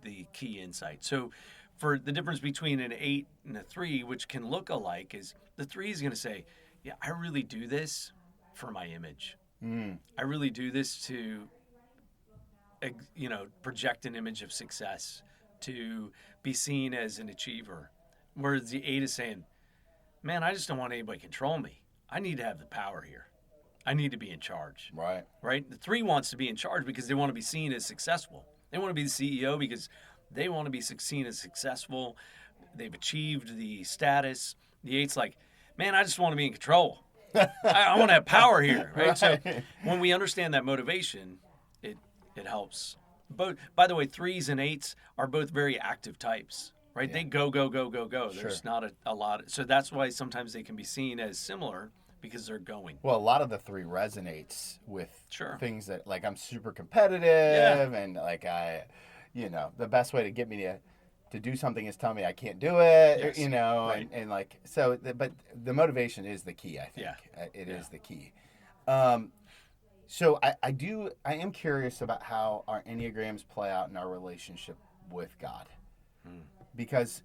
the key insight. So for the difference between an 8 and a 3, which can look alike, is the 3 is going to say, yeah, I really do this for my image. I really do this to, project an image of success, to be seen as an achiever. Whereas the 8 is saying, man, I just don't want anybody to control me. I need to have the power here. I need to be in charge. Right. Right? The 3 wants to be in charge because they want to be seen as successful. They want to be the CEO because they want to be seen as successful. They've achieved the status. The 8's like, man, I just want to be in control. I want to have power here. Right? Right. So when we understand that motivation, it helps. By the way, 3s and 8s are both very active types. Right? Yeah. They go, go, go, go, go. Sure. There's not a lot. So that's why sometimes they can be seen as similar because they're going. Well, a lot of the 3 resonates with Sure. things that, like, I'm super competitive and, like, the best way to get me to do something is tell me I can't do it, Yes. Right. and like, so, but the motivation is the key, I think. Yeah. It is the key. So I am curious about how our Enneagrams play out in our relationship with God. Because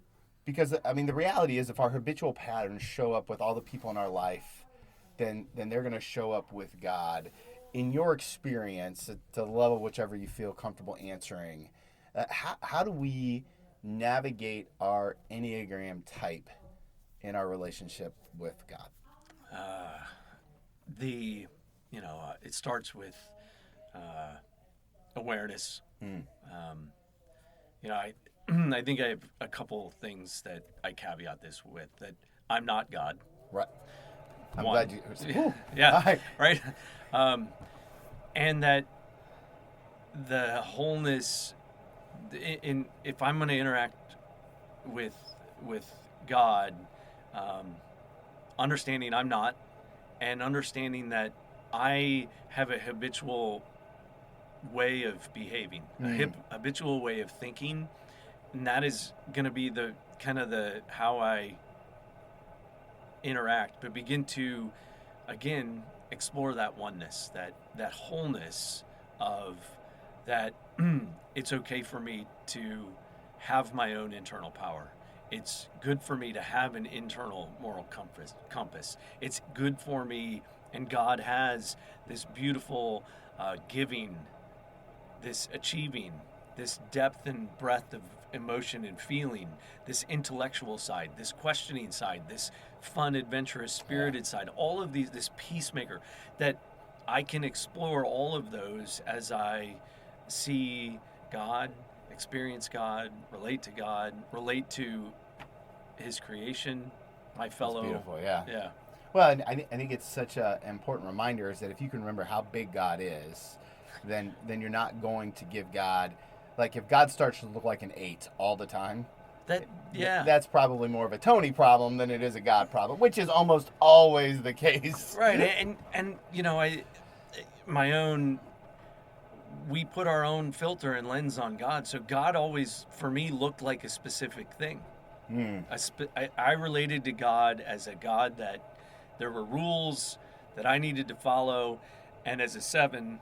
I mean, the reality is if our habitual patterns show up with all the people in our life, then they're going to show up with God. In your experience, to the level whichever you feel comfortable answering, how do we navigate our Enneagram type in our relationship with God? It starts with awareness. I think I have a couple things that I caveat this with, that I'm not God. Right. I'm One. glad you. Yeah. Right. And that the wholeness if I'm going to interact with God, understanding I'm not, and understanding that I have a habitual way of behaving, a habitual way of thinking, and that is going to be the how I interact, but begin to again explore that oneness, that wholeness of that. It's okay for me to have my own internal power. It's good for me to have an internal moral compass. It's good for me, and God has this beautiful giving, this achieving, this depth and breadth of emotion and feeling, this intellectual side, this questioning side, this fun, adventurous, spirited side, all of these, this peacemaker, that I can explore all of those as I see God, experience God, relate to God, relate to His creation, my fellow. That's beautiful, yeah. Yeah. Well, and I think it's such an important reminder is that if you can remember how big God is, then you're not going to give God, like if God starts to look like an 8 all the time, that's probably more of a Tony problem than it is a God problem, which is almost always the case. Right, and we put our own filter and lens on God, so God always, for me, looked like a specific thing. I related to God as a God that there were rules that I needed to follow, and as a 7,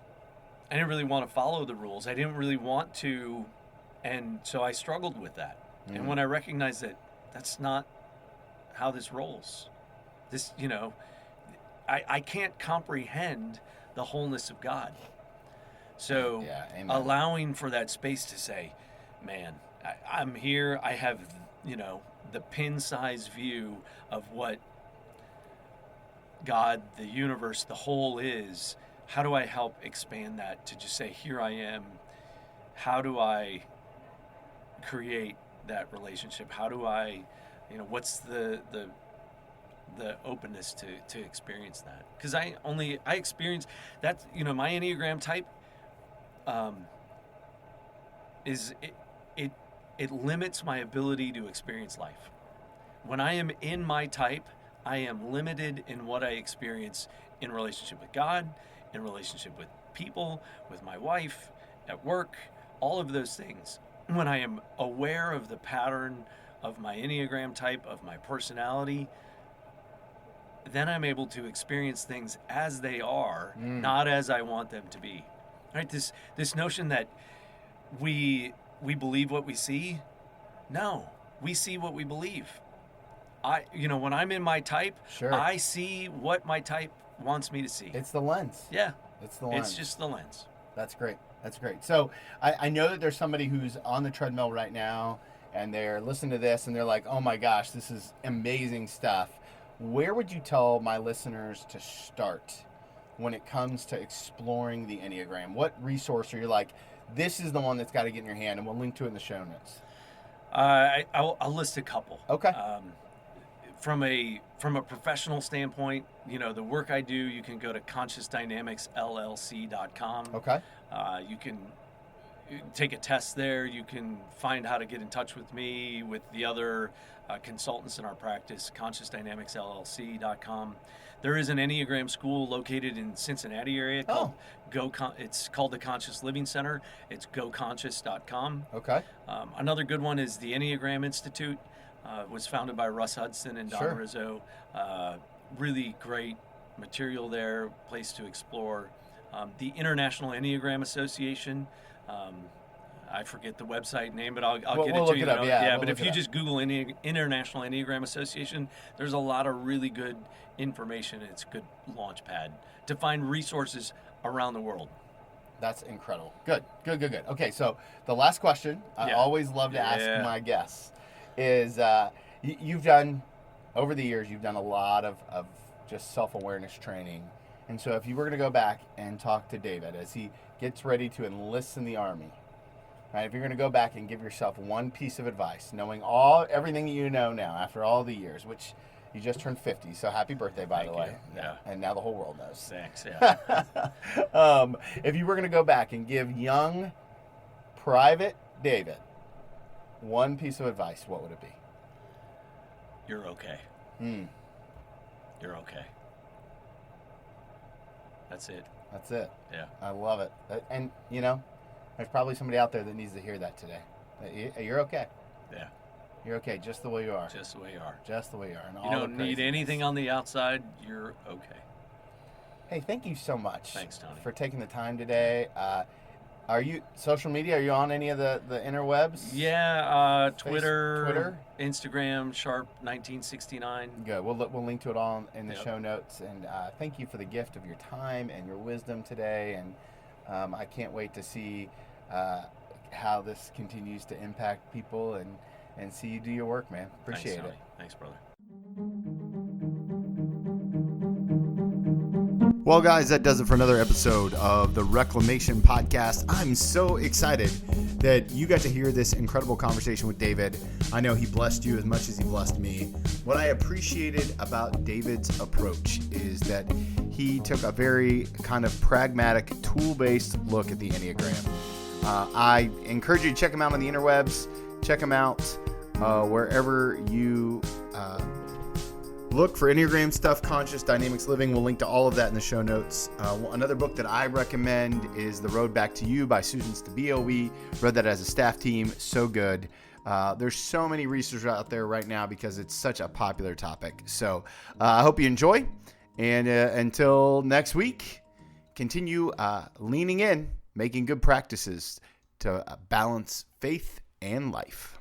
I didn't really want to follow the rules. I didn't really want to, and so I struggled with that. And when I recognized that that's not how this rolls, this, I can't comprehend the wholeness of God. So allowing for that space to say, man, I'm here. I have, the pin-size view of what God, the universe, the whole is. How do I help expand that to just say, here I am? How do I create that relationship? How do I, what's the openness to experience that? Because I experience that, my Enneagram type it limits my ability to experience life. When I am in my type, I am limited in what I experience in relationship with God, in relationship with people, with my wife, at work, all of those things. When I am aware of the pattern of my Enneagram type, of my personality, then I'm able to experience things as they are, not as I want them to be. Right? This notion that we believe what we see. No, we see what we believe. When I'm in my type, I see what my type wants me to see. It's the lens. Yeah. It's the lens. It's just the lens. That's great. That's great. So I know that there's somebody who's on the treadmill right now and they're listening to this and they're like, oh my gosh, this is amazing stuff. Where would you tell my listeners to start when it comes to exploring the Enneagram? What resource are you like, this is the one that's got to get in your hand, and we'll link to it in the show notes? I'll list a couple. Okay. From a professional standpoint, the work I do, you can go to consciousdynamicsllc.com. Okay. You can take a test there. You can find how to get in touch with me, with the other consultants in our practice, consciousdynamicsllc.com. There is an Enneagram school located in Cincinnati area called it's called the Conscious Living Center. It's goconscious.com. Okay. Another good one is the Enneagram Institute. Was founded by Russ Hudson and Don Rizzo. Really great material there, place to explore. The International Enneagram Association. I forget the website name, but I'll get it to you. But if you just Google International Enneagram Association, there's a lot of really good information. It's a good launch pad to find resources around the world. That's incredible. Good. Okay, so the last question I always love to ask my guests is you've done, over the years, you've done a lot of just self-awareness training. And so if you were going to go back and talk to David as he gets ready to enlist in the Army, right? If you're going to go back and give yourself one piece of advice, knowing everything you know now after all the years, which you just turned 50, so happy birthday, by the way. Yeah. And now the whole world knows. Thanks, yeah. If you were going to go back and give young Private David one piece of advice, what would it be? You're okay. You're okay. That's it. That's it. Yeah. I love it. And, there's probably somebody out there that needs to hear that today. You're okay. Yeah. You're okay just the way you are. Just the way you are. Just the way you are. And you don't need anything on the outside. You're okay. Hey, thank you so much. Thanks, Tony. For taking the time today. Are you social media? Are you on any of the interwebs? Yeah, Twitter, Twitter? Instagram, Sharp1969. Good. We'll link to it all in the Yep. show notes. And thank you for the gift of your time and your wisdom today. And I can't wait to see how this continues to impact people and see you do your work, man. Appreciate it. Thanks, brother. Well, guys, that does it for another episode of the Reclamation Podcast. I'm so excited that you got to hear this incredible conversation with David. I know he blessed you as much as he blessed me. What I appreciated about David's approach is that he took a very kind of pragmatic, tool-based look at the Enneagram. I encourage you to check him out on the interwebs. Check him out wherever you look for Enneagram stuff, Conscious Dynamics Living. We'll link to all of that in the show notes. Another book that I recommend is The Road Back to You by Susan Stabile. We read that as a staff team. So good. There's so many researchers out there right now because it's such a popular topic. So I hope you enjoy. And until next week, continue leaning in, making good practices to balance faith and life.